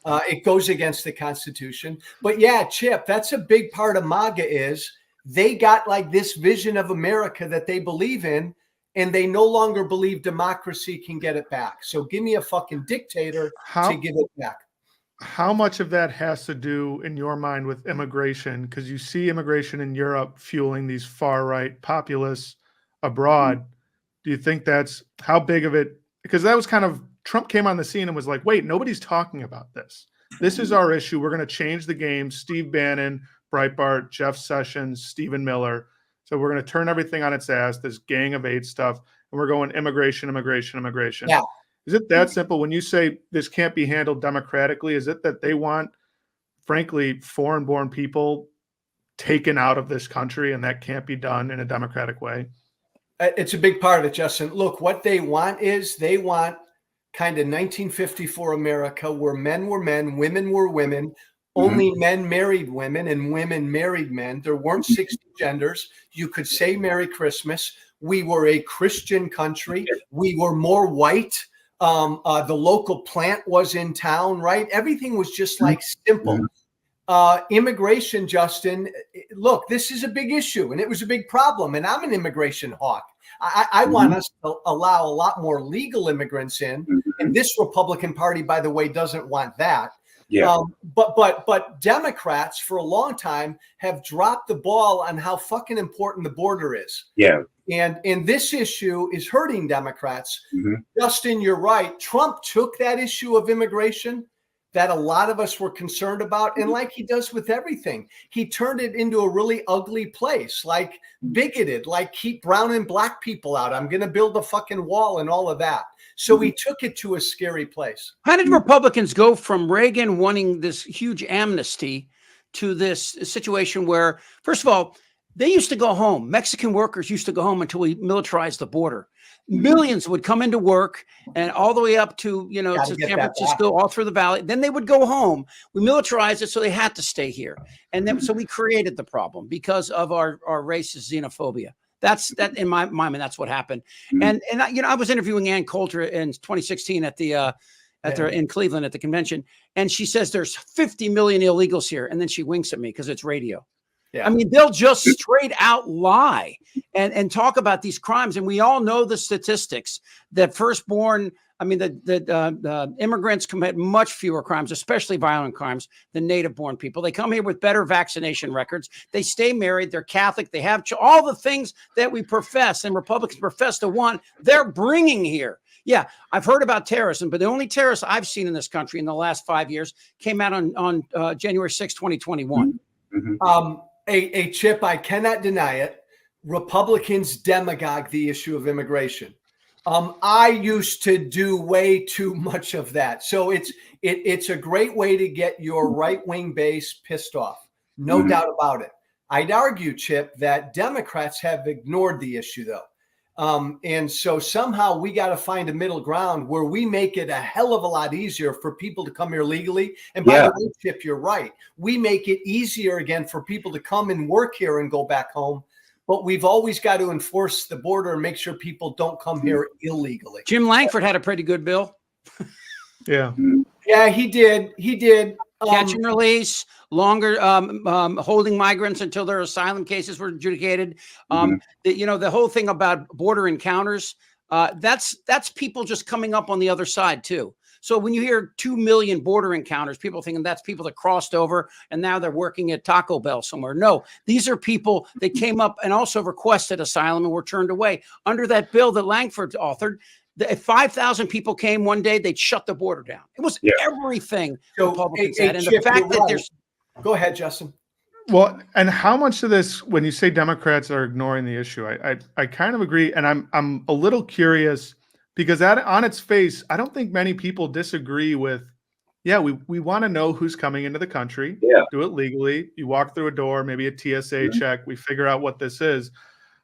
It goes against the Constitution. But yeah, Chip, that's a big part of MAGA is they got like this vision of America that they believe in, and they no longer believe democracy can get it back. So give me a fucking dictator to give it back. How much of that has to do in your mind with immigration? Because you see immigration in Europe fueling these far-right populists abroad. Do you think that's how big of it? Because that was kind of, Trump came on the scene and was like, wait, nobody's talking about this. This is our issue. We're going to change the game. Steve Bannon, Breitbart, Jeff Sessions, Stephen Miller. So we're going to turn everything on its ass, this Gang of Eight stuff, and we're going immigration. Yeah. Is it that simple? When you say this can't be handled democratically, is it that they want, frankly, foreign-born people taken out of this country, and that can't be done in a democratic way? It's a big part of it, Justin. Look, what they want is they want kind of 1954 America where men were men, women were women, only men married women and women married men. There weren't 60 genders. You could say Merry Christmas. We were a Christian country. We were more white. The local plant was in town, right? Everything was just like simple. Immigration, Justin, look, this is a big issue and it was a big problem. And I'm an immigration hawk. I want us to allow a lot more legal immigrants in. And this Republican Party, by the way, doesn't want that. Yeah. But Democrats for a long time have dropped the ball on how fucking important the border is. Yeah. And this issue is hurting Democrats. Justin, you're right. Trump took that issue of immigration that a lot of us were concerned about. And like he does with everything, he turned it into a really ugly place, like bigoted, like keep brown and black people out. I'm going to build a fucking wall and all of that. So he took it to a scary place. How did Republicans go from Reagan wanting this huge amnesty to this situation where, first of all, They used to go home. Mexican workers used to go home until we militarized the border. Millions would come into work and all the way up to, to San Francisco, all through the valley. Then they would go home. We militarized it, so they had to stay here. And then, so we created the problem because of our racist xenophobia. That's that in my mind. That's what happened. And I was interviewing Ann Coulter in 2016 at the in Cleveland at the convention, and she says there's 50 million illegals here, and then she winks at me because it's radio. Yeah. I mean, they'll just straight out lie and talk about these crimes, and we all know the statistics that firstborn. I mean, the immigrants commit much fewer crimes, especially violent crimes, than native-born people. They come here with better vaccination records. They stay married. They're Catholic. They have all the things that we profess and Republicans profess to want. They're bringing here. Yeah, I've heard about terrorism, but the only terrorists I've seen in this country in the last 5 years came out on January 6, 2021. A Chip, I cannot deny it. Republicans demagogue the issue of immigration. I used to do way too much of that. So it's a great way to get your right-wing base pissed off. No doubt about it. I'd argue, Chip, that Democrats have ignored the issue, though. And so somehow we got to find a middle ground where we make it a hell of a lot easier for people to come here legally. And by the way, Chip, you're right. We make it easier again for people to come and work here and go back home. But we've always got to enforce the border and make sure people don't come here illegally. Jim Langford had a pretty good bill. Yeah, he did. He did. Catch and release, longer holding migrants until their asylum cases were adjudicated. The whole thing about border encounters, that's people just coming up on the other side too. So when you hear 2 million border encounters, people thinking that's people that crossed over and now they're working at Taco Bell somewhere. No, these are people that came up and also requested asylum and were turned away. Under that bill that Langford authored, if 5,000 people came one day, they'd shut the border down. It was everything Republicans had. And the fact that there's... Go ahead, Justin. Well, and how much of this, when you say Democrats are ignoring the issue, I kind of agree. And I'm a little curious because on its face, I don't think many people disagree with, we want to know who's coming into the country. Do it legally. You walk through a door, maybe a TSA check. We figure out what this is.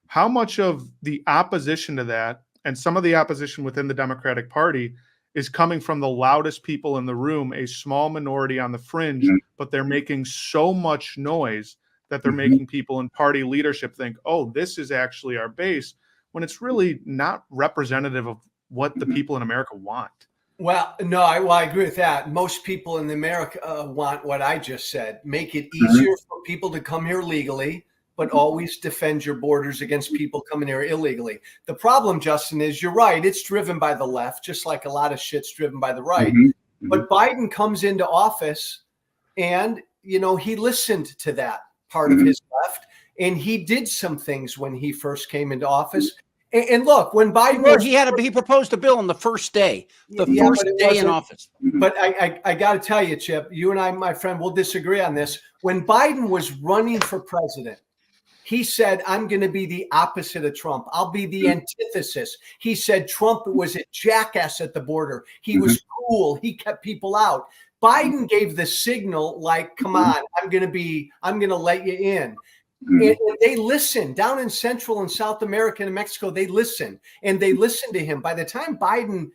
How much of the opposition to that, and some of the opposition within the Democratic Party, is coming from the loudest people in the room, a small minority on the fringe, but they're making so much noise that they're making people in party leadership think, oh, this is actually our base, when it's really not representative of what the people in America want. Well, no, I agree with that. Most people in America want what I just said. Make it easier for people to come here legally, but always defend your borders against people coming here illegally. The problem, Justin, is you're right. It's driven by the left, just like a lot of shit's driven by the right. But Biden comes into office and, he listened to that part of his left. And he did some things when he first came into office. And look, when Biden he proposed a bill on the first day, first day in office. But I got to tell you, Chip, you and I, my friend, will disagree on this. When Biden was running for president, he said, I'm going to be the opposite of Trump. I'll be the antithesis. He said Trump was a jackass at the border. He was cool. He kept people out. Biden gave the signal like, come on, I'm going to let you in. And they listen down in Central and South America and Mexico. They listen and they listen to him. By the time Biden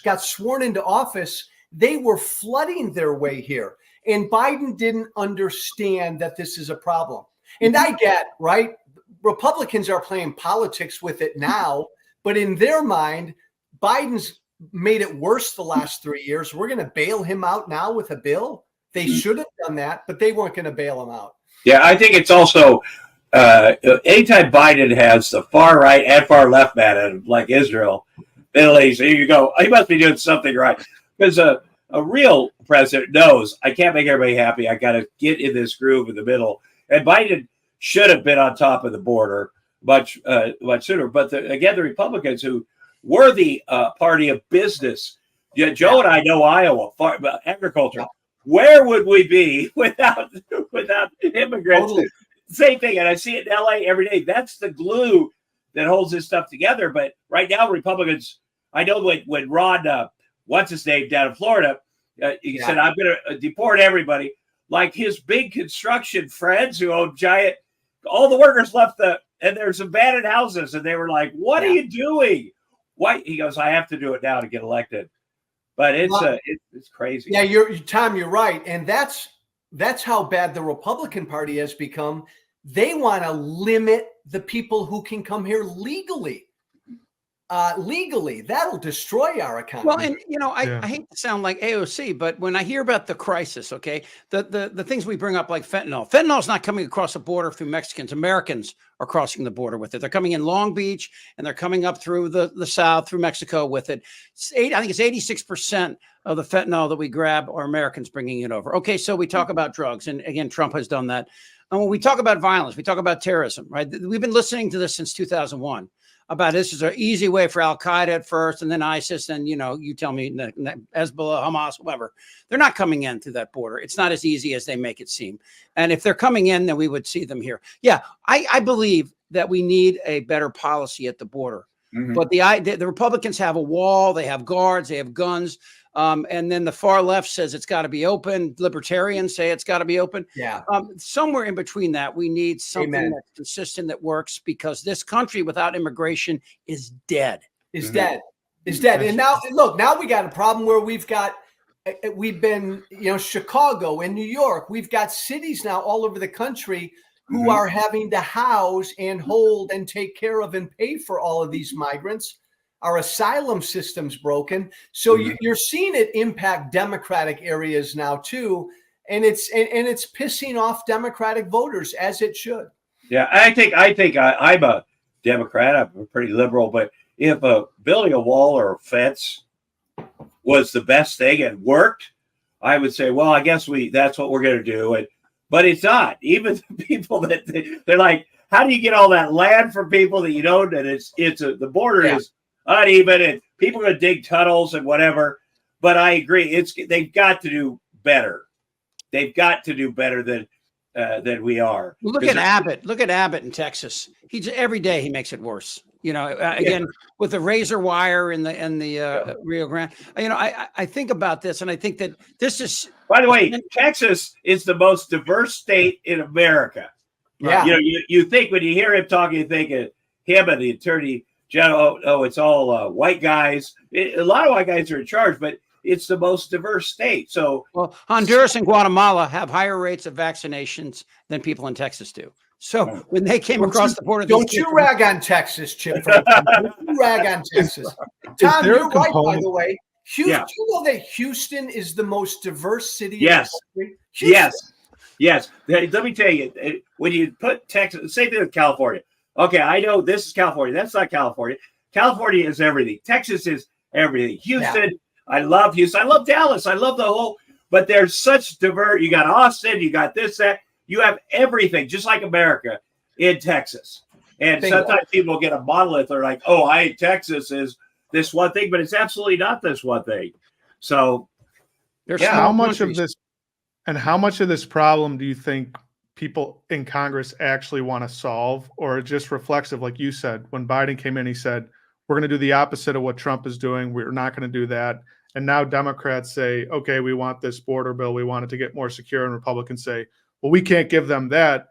got sworn into office, they were flooding their way here. And Biden didn't understand that this is a problem. And I get, right, Republicans are playing politics with it now, but in their mind, Biden's made it worse the last 3 years. We're going to bail him out now with a bill. They should have done that, but they weren't going to bail him out. Yeah, I think it's also anytime Biden has the far right and far left man in, like Israel, Middle East, you go, he must be doing something right. Because a real president knows I can't make everybody happy. I got to get in this groove in the middle. And Biden should have been on top of the border much sooner. But again, the Republicans who were the party of business, Joe and I know Iowa, agriculture. Where would we be without immigrants? Totally. Same thing. And I see it in LA every day. That's the glue that holds this stuff together. But right now, Republicans, I know when Ron, what's his name, down in Florida, he said, I'm going to deport everybody. Like his big construction friends who own giant all the workers left and there's abandoned houses, and they were like, "What are you doing?" Why? He goes, "I have to do it now to get elected." But it's crazy. Yeah, Tom, you're right, and that's how bad the Republican Party has become. They want to limit the people who can come here legally. That'll destroy our economy. Well, and I hate to sound like AOC, but when I hear about the crisis, okay, the things we bring up like fentanyl is not coming across the border through Mexicans. Americans are crossing the border with it. They're coming in Long Beach, and they're coming up through the south, through Mexico with it. I think it's 86% of the fentanyl that we grab are Americans bringing it over. Okay, so we talk about drugs, and again, Trump has done that. And when we talk about violence, we talk about terrorism, right? We've been listening to this since 2001. About this is an easy way for Al Qaeda at first, and then ISIS, and you tell me Hezbollah, Hamas, whatever. They're not coming in through that border. It's not as easy as they make it seem. And if they're coming in, then we would see them here. Yeah, I believe that we need a better policy at the border. Mm-hmm. But the Republicans have a wall, they have guards, they have guns. And then the far left says it's got to be open. Libertarians say it's got to be open. Yeah. Somewhere in between that, we need something that's consistent that works, because this country without immigration is dead. Is dead. And now, look, now we got a problem where we've been, Chicago and New York. We've got cities now all over the country who are having to house and hold and take care of and pay for all of these migrants. Our asylum system's broken. So you're seeing it impact Democratic areas now too. And it's pissing off Democratic voters, as it should. Yeah, I think I'm a Democrat. I'm pretty liberal, but if building a wall or a fence was the best thing and worked, I would say, well, I guess that's what we're going to do. But it's not. Even the people that they're like, how do you get all that land from people that you don't? And the border is uneven, and people are going to dig tunnels and whatever. But I agree, they've got to do better. They've got to do better than we are. Look at Abbott. Look at Abbott in Texas. Every day he makes it worse. Again, with the razor wire in the Rio Grande. I think about this, and I think that this is. By the way, Texas is the most diverse state in America. Yeah. You think when you hear him talking, you think of him and the attorney general. Oh, it's all white guys. A lot of white guys are in charge, but it's the most diverse state. So, Honduras and Guatemala have higher rates of vaccinations than people in Texas do. So when they came across the border, don't you rag on Texas, Chip? Don't you rag on Texas. Tom, you're right, by the way. Houston, do you know that Houston is the most diverse city in the country? Yes. Let me tell you, when you put Texas, same thing with California. Okay, I know this is California. That's not California. California is everything. Texas is everything. Houston, I love Houston. I love Dallas. I love the whole, but there's such diverse. You got Austin, you got this, that. You have everything, just like America, in Texas. And sometimes people get a monolith. They're like, Texas is this one thing, but it's absolutely not this one thing. So how much of this problem do you think people in Congress actually want to solve, or just reflexive, like you said, when Biden came in, he said, we're going to do the opposite of what Trump is doing. We're not going to do that. And now Democrats say, okay, we want this border bill. We want it to get more secure. And Republicans say, well, we can't give them that.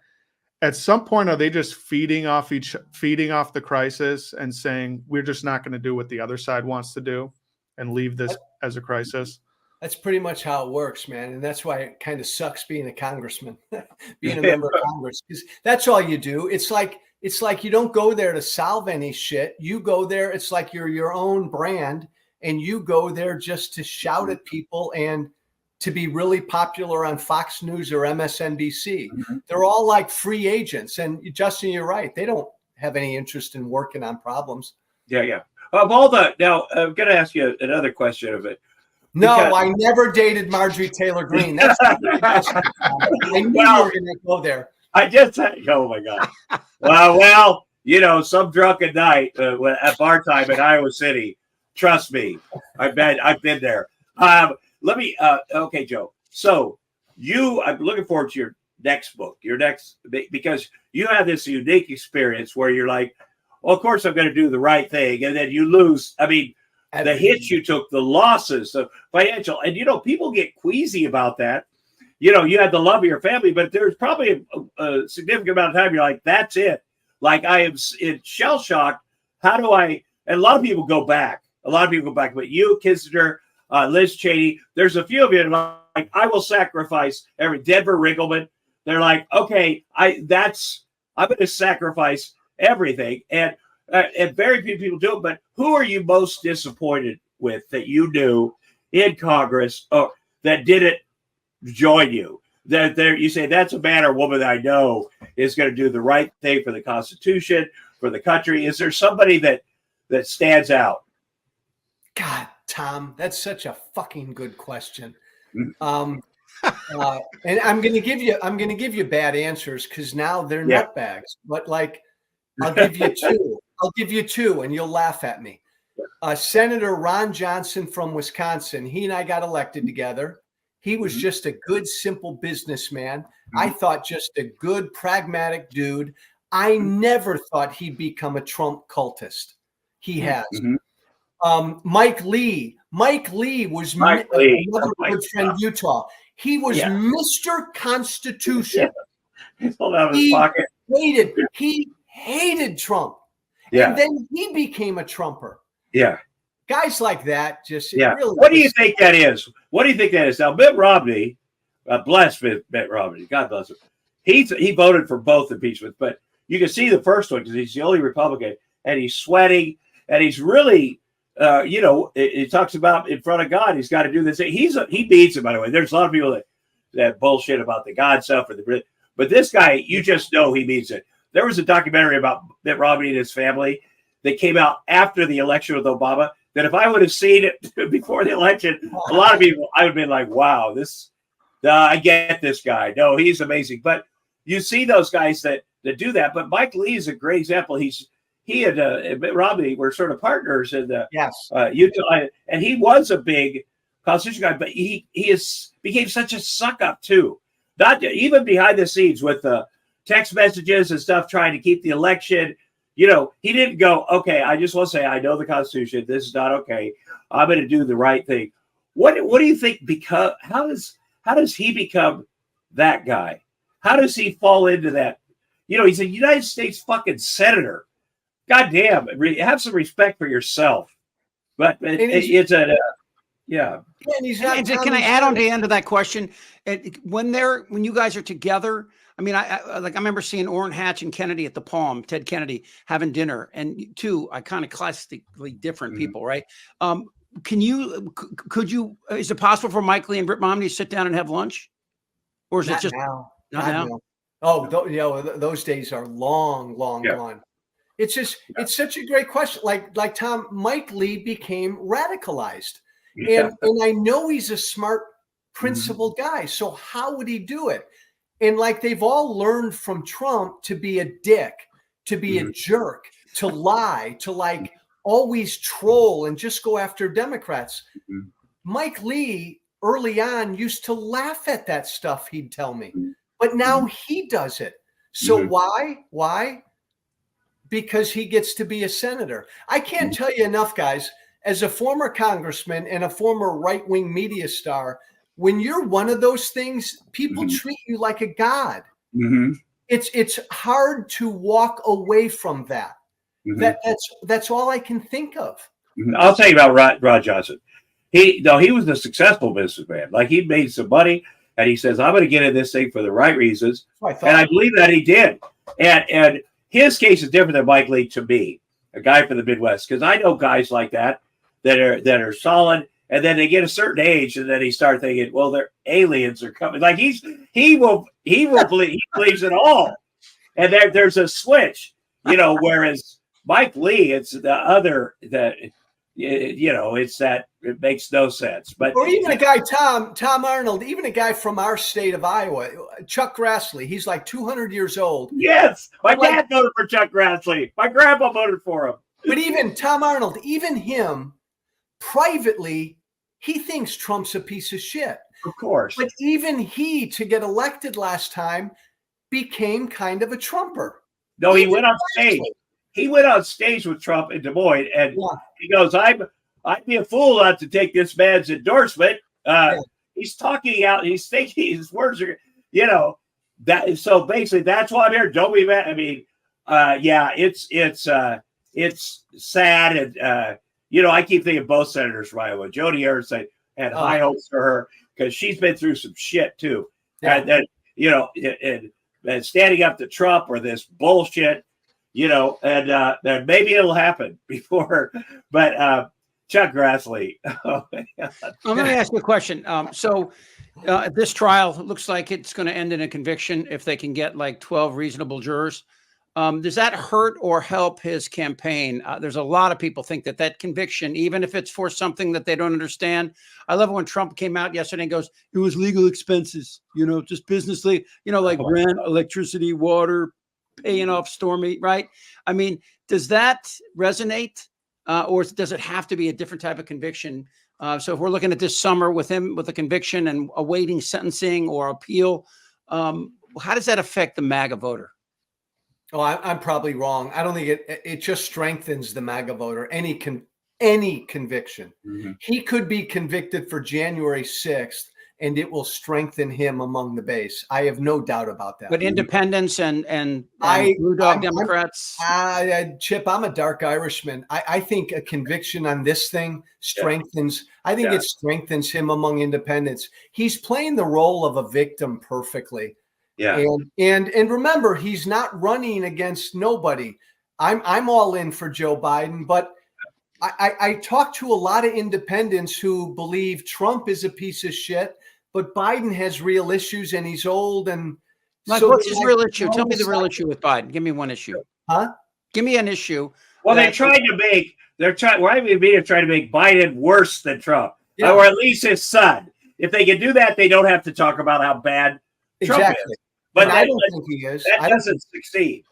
At some point, are they just feeding off the crisis and saying, we're just not going to do what the other side wants to do and leave this as a crisis? That's pretty much how it works, man. And that's why it kind of sucks being a congressman, being a member of Congress, because that's all you do. It's like you don't go there to solve any shit. You go there. It's like you're your own brand, and you go there just to shout at people and to be really popular on Fox News or MSNBC. Mm-hmm. They're all like free agents. And Justin, you're right. They don't have any interest in working on problems. Yeah. Of all that, now I'm going to ask you another question of it. No, I never dated Marjorie Taylor Greene. That's not the question. I knew you were going to go there. I just said, oh my God. well, some drunken night at bar time in Iowa City. Trust me, I've been there. Let me, okay, Joe. So I'm looking forward to your next book, because you have this unique experience where you're like, well, of course I'm going to do the right thing. And then you lose. I mean, the hits you took, the losses, the financial, and people get queasy about that. you had the love of your family, but there's probably a significant amount of time you're like, that's it. Like I am in shell shocked. How do I? And a lot of people go back. But you, Kissinger, Liz Cheney, there's a few of you that are like, I will sacrifice every Denver Riggleman. They're like, okay, I'm going to sacrifice everything. And very few people do it. But who are you most disappointed with that you knew in Congress that didn't join you? That you say that's a man or woman that I know is going to do the right thing for the Constitution, for the country. Is there somebody that stands out? God, Tom, that's such a fucking good question. And I'm going to give you bad answers because now they're nutbags. But like, I'll give you two, and you'll laugh at me. Senator Ron Johnson from Wisconsin. He and I got elected together. He was just a good, simple businessman. I thought just a good, pragmatic dude. I never thought he'd become a Trump cultist. He has. Mike Lee. Mike Lee was another good friend, Utah. He was Mr. Constitution. He pulled out of his pocket. He hated Trump. Yeah. And then he became a Trumper. Yeah. Guys like that just really. What do you think that is? What do you think that is? Now, Mitt Romney, bless Mitt Romney, God bless him. He voted for both impeachments, but you can see the first one because he's the only Republican, and he's sweating, and he's really, he talks about in front of God, he's got to do this. He beats it, by the way. There's a lot of people that bullshit about the God stuff, but this guy, you just know he means it. There was a documentary about Mitt Romney and his family that came out after the election with Obama. That if I would have seen it before the election, a lot of people, I would have been like, wow, I get this guy. No, he's amazing. But you see those guys that do that. But Mike Lee is a great example. He and Mitt Romney were sort of partners in the Utah, and he was a big Constitution guy, but he became such a suck up too. Not even behind the scenes with the text messages and stuff, trying to keep the election. He didn't go, okay, I just want to say, I know the Constitution. This is not okay. I'm going to do the right thing. What do you think? Because how does he become that guy? How does he fall into that? He's a United States fucking senator. God damn, have some respect for yourself. But it's a, yeah. And can I add on to the end of that question? When you guys are together, I mean, I remember seeing Orrin Hatch and Kennedy at the Palm, Ted Kennedy having dinner, and two kind of classically different people, right? Could you? Is it possible for Mike Lee and Britt Romney to sit down and have lunch, or is it just now? Not now? Oh, those days are long gone. It's just it's such a great question. Like Tom, Mike Lee became radicalized, and I know he's a smart, principled guy. So how would he do it? And like they've all learned from Trump to be a dick, to be a jerk, to lie, to like always troll and just go after Democrats. Mike Lee early on used to laugh at that stuff he'd tell me, but now he does it. So why? Because he gets to be a senator. I can't tell you enough, guys, as a former congressman and a former right-wing media star, when you're one of those things, people treat you like a god. It's hard to walk away from that. That's all I can think of. I'll tell you about Rod Johnson. He was a successful businessman. Like he made some money, and he says, "I'm going to get in this thing for the right reasons." And I believe that he did. And his case is different than Mike Lee to me, a guy from the Midwest, because I know guys like that are solid. And then they get a certain age, and then he starts thinking, "Well, their aliens are coming." Like he believes it all, and there's a switch, Whereas Mike Lee, it's the other that, it's that it makes no sense. But or even a guy Tom Arnold, even a guy from our state of Iowa, Chuck Grassley. He's like 200 years old. Yes, my dad voted for Chuck Grassley. My grandpa voted for him. But even Tom Arnold, even him, privately, he thinks Trump's a piece of shit. Of course. But even he, to get elected last time, became kind of a Trumper. No, he went on stage. He went on stage with Trump in Des Moines, and he goes, I'd be a fool not to take this man's endorsement. he's talking out. He's thinking his words are, that. So basically, that's why I'm here. Don't be mad. I mean, yeah, it's sad, and I keep thinking both senators from Iowa. Joni Ernst, I had high hopes for her because she's been through some shit too, and standing up to Trump or this bullshit, and maybe it'll happen before, but. Chuck Grassley. Let me ask you a question. This trial looks like it's going to end in a conviction if they can get like 12 reasonable jurors. Does that hurt or help his campaign? There's a lot of people think that conviction, even if it's for something that they don't understand. I love when Trump came out yesterday and goes, it was legal expenses, just business, like rent, electricity, water, paying off Stormy, right? I mean, does that resonate? Or does it have to be a different type of conviction? So if we're looking at this summer with him with a conviction and awaiting sentencing or appeal, how does that affect the MAGA voter? Oh, I'm probably wrong. I don't think it just strengthens the MAGA voter. Any conviction. Mm-hmm. He could be convicted for January 6th, and it will strengthen him among the base. I have no doubt about that. But independents and Blue Dog Democrats? Chip, I'm a dark Irishman. I think a conviction on this thing strengthens. I think it strengthens him among independents. He's playing the role of a victim perfectly. Yeah. And remember, he's not running against nobody. I'm all in for Joe Biden, but I talk to a lot of independents who believe Trump is a piece of shit. But Biden has real issues, and he's old. And so what's his real issue? Tell me the real issue with Biden. Give me one issue. Huh? Give me an issue. Well, they're trying to make Biden worse than Trump, or at least his son. If they can do that, they don't have to talk about how bad Trump is. But I don't think he is. That doesn't succeed.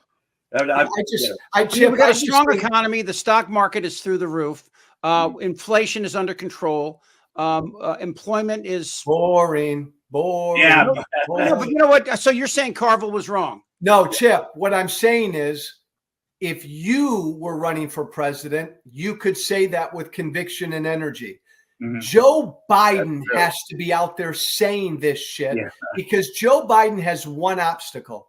We got a strong economy. The stock market is through the roof. Inflation is under control. Employment is boring. Yeah, but you know what? So you're saying Carville was wrong? No, Chip. What I'm saying is, if you were running for president, you could say that with conviction and energy. Mm-hmm. Joe Biden has to be out there saying this shit because Joe Biden has one obstacle.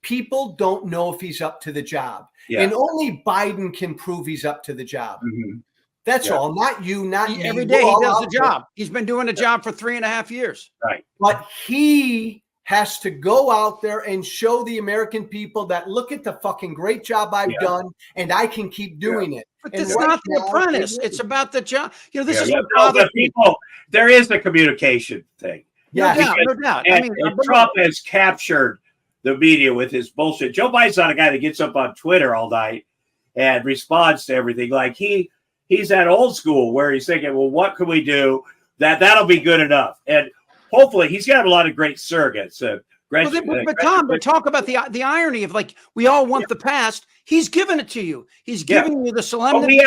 People don't know if he's up to the job, and only Biden can prove he's up to the job. Mm-hmm. That's all. Not you, not me. Every day he does the job. He's been doing the job for 3.5 years. Right. But he has to go out there and show the American people that look at the fucking great job I've done, and I can keep doing it. But it's not The Apprentice. It's about the job. This is what bothers people. There is the communication thing. No doubt. And Trump has captured the media with his bullshit. Joe Biden's not a guy that gets up on Twitter all night and responds to everything. Like he's that old school where he's thinking, well, what can we do that'll be good enough? And hopefully he's got a lot of great surrogates. But Tom, talk about the irony of we all want the past. He's giving it to you. He's giving you the solemnity.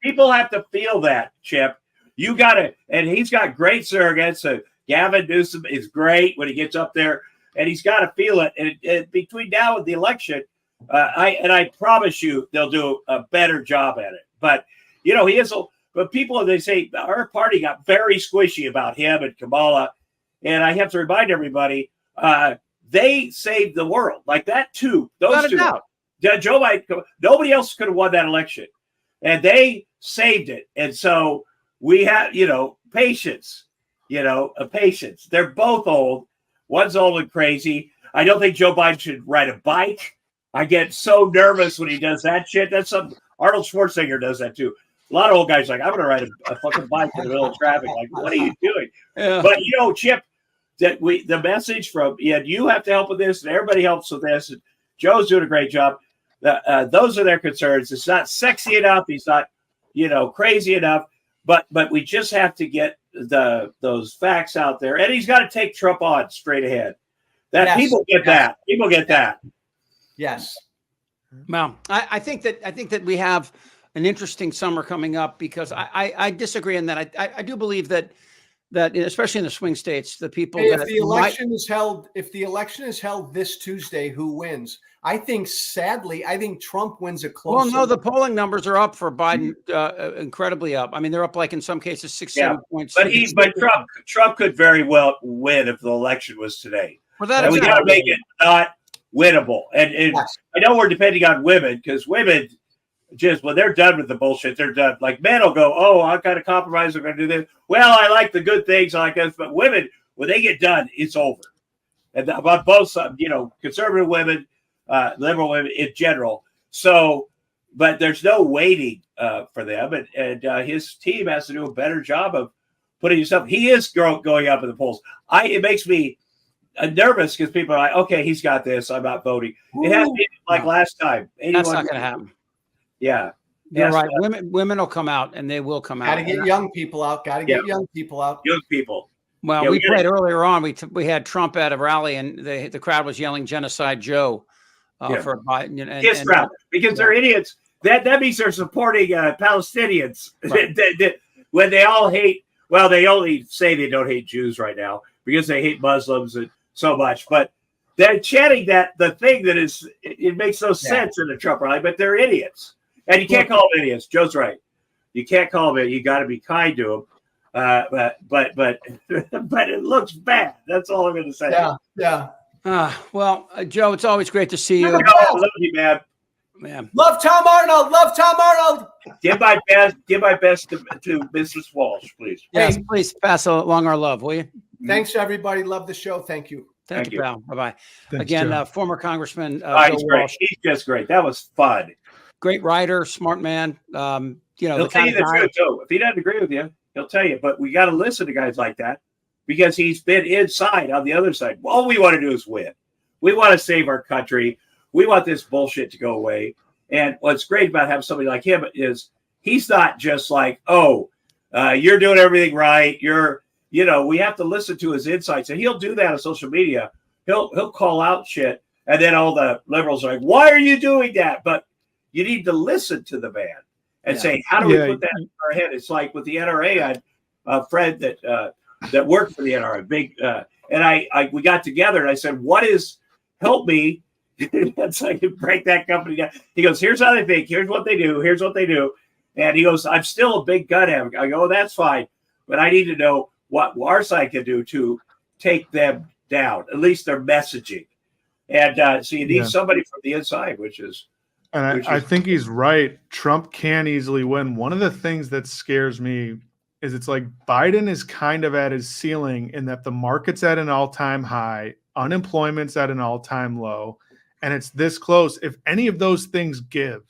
People have to feel that, Chip. You got to, and he's got great surrogates. So Gavin Newsom is great when he gets up there, and he's got to feel it. And between now and the election, I promise you they'll do a better job at it. But he is. But people, they say our party got very squishy about him and Kamala, and I have to remind everybody, they saved the world like that too. Those two, Joe Biden, nobody else could have won that election, and they saved it. And so we have, patience. Patience. They're both old. One's old and crazy. I don't think Joe Biden should ride a bike. I get so nervous when he does that shit. That's something Arnold Schwarzenegger does that too. A lot of old guys I'm going to ride a fucking bike in the middle of traffic. Like, what are you doing? Yeah. But Chip, that the message from you have to help with this, and everybody helps with this. And Joe's doing a great job. Those are their concerns. It's not sexy enough. He's not, crazy enough. But we just have to get those facts out there, and he's got to take Trump on straight ahead. People get that. People get that. Yes. Well, I think that we have an interesting summer coming up because I disagree in that. I do believe that that, especially in the swing states, the people Hey, that if the election is held this Tuesday, who wins? I think, sadly, Trump wins a close. Well, no, the polling numbers are up for Biden, incredibly up. I mean, they're up like in some cases 6-7 points. But Trump could very well win if the election was today. Well, that and we got to make it not winnable. And Yes. I know we're depending on women, because women just, when they're done with the bullshit, they're done. Like men will go, oh, I've got to compromise. I'm going to do this. Well, I like the good things. I like this. But women, when they get done, it's over. And about both sides, conservative women, liberal women in general. So, but there's no waiting for them. And his team has to do a better job of putting himself. He is going up in the polls. It makes me nervous because people are like, okay, he's got this. I'm not voting. It has to be like last time. That's not going to happen. Yeah. You're right. Women will come out, and they will come out. Got to get young people out. Got to get young people out. Young people. Well, we played earlier on. We had Trump at a rally, and the crowd was yelling "Genocide Joe" for Biden. His crowd, because they're idiots. That means they're supporting Palestinians. Right. When they all hate. Well, they only say they don't hate Jews right now because they hate Muslims and so much. But they're chanting the thing that is. It makes no sense in a Trump rally, but they're idiots. And you can't call them idiots. Joe's right. You can't call them. You got to be kind to them. But it looks bad. That's all I'm going to say. Yeah. Well, Joe, it's always great to see you. I love you, man. Love Tom Arnold. Love Tom Arnold. Give my best to Mrs. Walsh, please. Yes, please pass along our love, will you? Thanks, everybody. Love the show. Thank you. Thank you, pal. Bye-bye. Thanks, Again, Joe. former Congressman He's Joe great. Walsh. He's just great. That was fun. Great writer, smart man. He'll tell you the truth, too. If he doesn't agree with you, he'll tell you. But we got to listen to guys like that because he's been inside on the other side. All we want to do is win. We want to save our country. We want this bullshit to go away. And what's great about having somebody like him is he's not just like, you're doing everything right. We have to listen to his insights. And he'll do that on social media. He'll call out shit. And then all the liberals are like, why are you doing that? But you need to listen to the man and say, how do we put that in our head? It's like with the NRA. I had a friend that worked for the NRA, and we got together and I said, help me. So I can break that company down. He goes, here's how they think. Here's what they do. Here's what they do. And he goes, I'm still a big gun advocate. I go, that's fine. But I need to know what our side can do to take them down, at least their messaging. And so you need somebody from the inside, And I think he's right. Trump can easily win. One of the things that scares me is it's like Biden is kind of at his ceiling in that the market's at an all-time high, unemployment's at an all-time low, and it's this close. If any of those things give,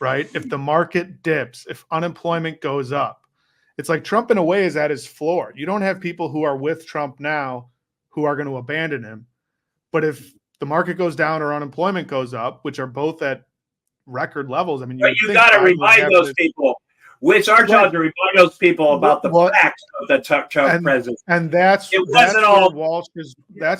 right? If the market dips, if unemployment goes up, it's like Trump in a way is at his floor. You don't have people who are with Trump now who are going to abandon him. But if the market goes down or unemployment goes up, which are both at record levels. I mean, you got to remind those people. It's our job to remind those people about the facts of the Trump presidency. And that's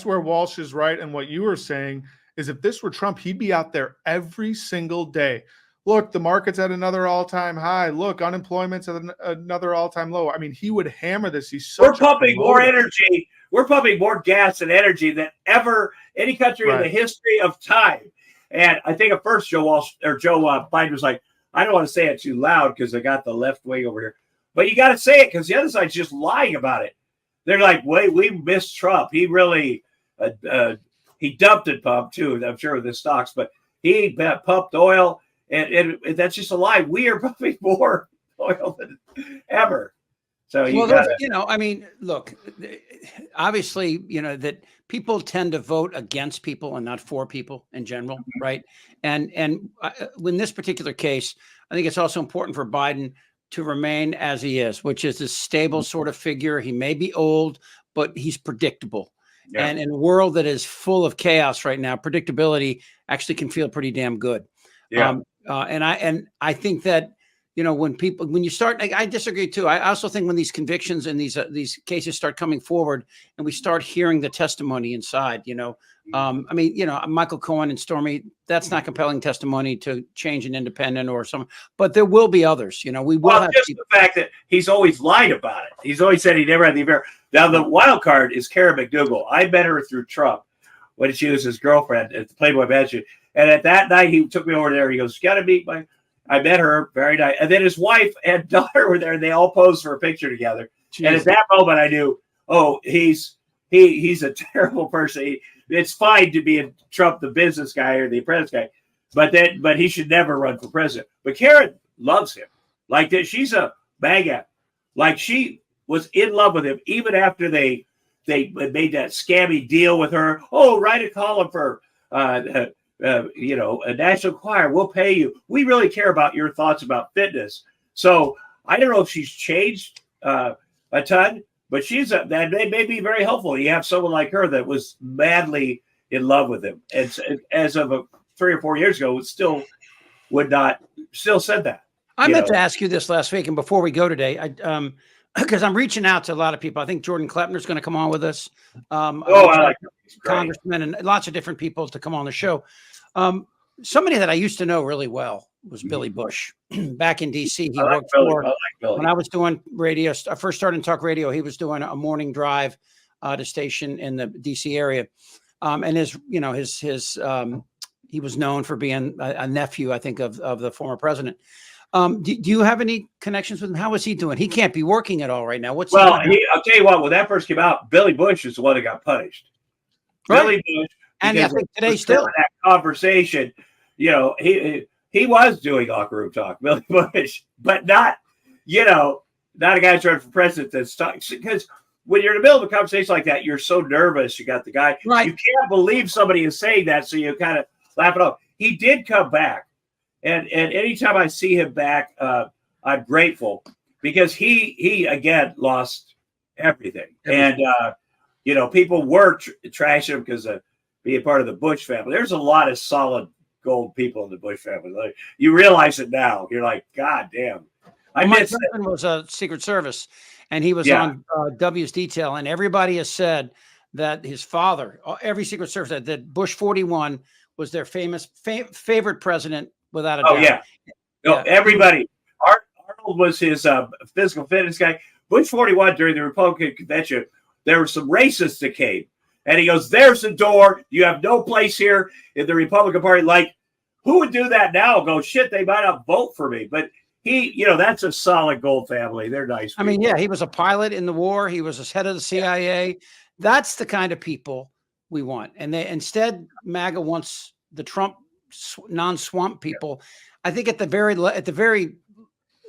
where Walsh is right. And what you were saying is if this were Trump, he'd be out there every single day. Look, the market's at another all-time high. Look, unemployment's at another all-time low. I mean, he would hammer this. We're pumping more energy. We're pumping more gas and energy than ever any country in the history of time. And I think at first Joe Biden was like, I don't want to say it too loud because I got the left wing over here. But you got to say it because the other side's just lying about it. They're like, wait, we missed Trump. He really, he dumped and pumped too, I'm sure, with the stocks. But he pumped oil, and that's just a lie. We are pumping more oil than ever. So I mean, look, obviously, that people tend to vote against people and not for people in general, right? And in this particular case, I think it's also important for Biden to remain as he is, which is this stable sort of figure. He may be old, but he's predictable. Yeah. And in a world that is full of chaos right now, predictability actually can feel pretty damn good. Yeah. And I think that you know, when you start, I disagree too. I also think when these convictions and these cases start coming forward and we start hearing the testimony inside, you know, I mean, you know, Michael Cohen and Stormy, that's not compelling testimony to change an independent or some, but there will be others, you know, we will have just the fact that he's always lied about it. He's always said he never had the affair. Now, the wild card is Karen McDougal. I met her through Trump when she was his girlfriend at the Playboy Mansion. And at that night, he took me over there. He goes, "You got to meet my." I met her, very nice. And then his wife and daughter were there, and they all posed for a picture together. Jeez. And at that moment, I knew, oh, he's a terrible person. It's fine to be a Trump, the business guy or the apprentice guy, but he should never run for president. But Karen loves him. Like that, she's a MAGA. Like she was in love with him even after they made that scammy deal with her. Oh, write a column for you know, a national choir, we'll pay you. We really care about your thoughts about fitness. So I don't know if she's changed a ton, but that may be very helpful. You have someone like her that was madly in love with him. And as of 3 or 4 years ago, still said that. I meant to ask you this last week, and before we go today, because I'm reaching out to a lot of people. I think Jordan Klepner's going to come on with us. I like Congressman and lots of different people to come on the show. Somebody that I used to know really well was Billy Bush back in DC. He worked for when I was doing radio. I first started in talk radio. He was doing a morning drive to station in the DC area. And he was known for being a nephew, I think, of the former president. Do you have any connections with him? How is he doing? He can't be working at all right now. I'll tell you what, when that first came out, Billy Bush is the one that got punished. Right. Billy Bush. And I think today still that conversation, you know, he was doing locker room talk, Billy Bush, but not, you know, not a guy trying for president that's talking, because when you're in the middle of a conversation like that, you're so nervous. You got the guy, right. You can't believe somebody is saying that, so you kind of laugh it off. He did come back, and anytime I see him back, I'm grateful because he again lost everything. And you know, people were trashing him because of being part of the Bush family. There's a lot of solid gold people in the Bush family. Like, you realize it now. You're like, God damn. My husband was a Secret Service, and he was on W's detail, and everybody has said that his father, every Secret Service said that Bush 41 was their favorite president without a doubt. Oh, yeah. No, everybody. Arnold was his physical fitness guy. Bush 41 during the Republican convention, there were some racists that came. And he goes, "There's the door. You have no place here in the Republican Party." Like, who would do that now? Go, shit, they might not vote for me. But he, you know, that's a solid gold family. They're nice people. I mean, yeah, he was a pilot in the war. He was head of the CIA. Yeah. That's the kind of people we want. And instead, MAGA wants the Trump non-swamp people. I think at the very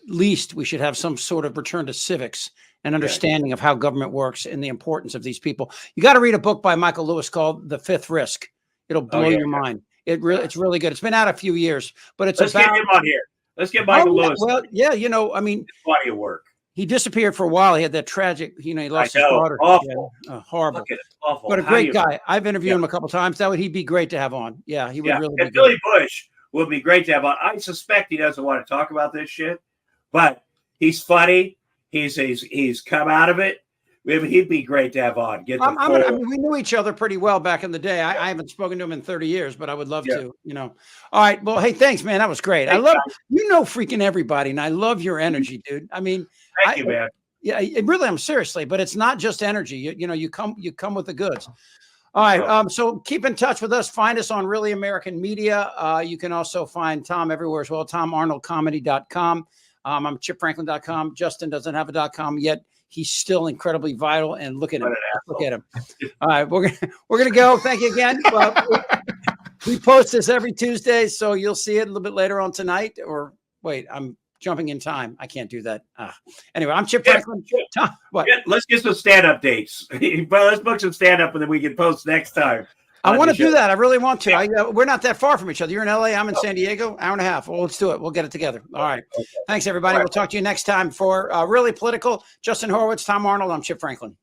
least, we should have some sort of return to civics and understanding of how government works and the importance of these people. You got to read a book by Michael Lewis called The Fifth Risk. It'll blow your mind. It's really good. It's been out a few years, but it's Let's get him on here. Let's get Michael Lewis. Well, yeah, you know, I mean, body of work. He disappeared for a while. He had that tragic, you know, he lost his daughter. Awful. Yeah, horrible. Awful. But a great guy. I've interviewed him a couple of times. He'd be great to have on. Yeah, he would really be good. Billy Bush would be great to have on. I suspect he doesn't want to talk about this shit, but he's funny. He's come out of it. He'd be great to have on. I mean, we knew each other pretty well back in the day. I haven't spoken to him in 30 years, but I would love to, you know. All right. Well, hey, thanks, man. That was great. I love, you know, freaking everybody. And I love your energy, dude. I mean, thank you, man. Yeah, really, I'm seriously, but it's not just energy. You know, you come with the goods. All right. So keep in touch with us. Find us on Really American Media. You can also find Tom everywhere as well. TomArnoldComedy.com. I'm ChipFranklin.com. Justin doesn't have a .com yet. He's still incredibly vital, and look at him. Look at him. All right, we're gonna go. Thank you again. We post this every Tuesday, so you'll see it a little bit later on tonight. Or wait, I'm jumping in time. I can't do that. Anyway, I'm Chip Franklin. Tom, what? Let's get some stand-up dates. Well, let's book some stand-up, and then we can post next time. I want to do that. I really want to. We're not that far from each other. You're in LA. I'm in San Diego. Hour and a half. Well, let's do it. We'll get it together. All right. Okay. Thanks, everybody. We'll talk to you next time for Really Political. Justin Horwitz, Tom Arnold. I'm Chip Franklin.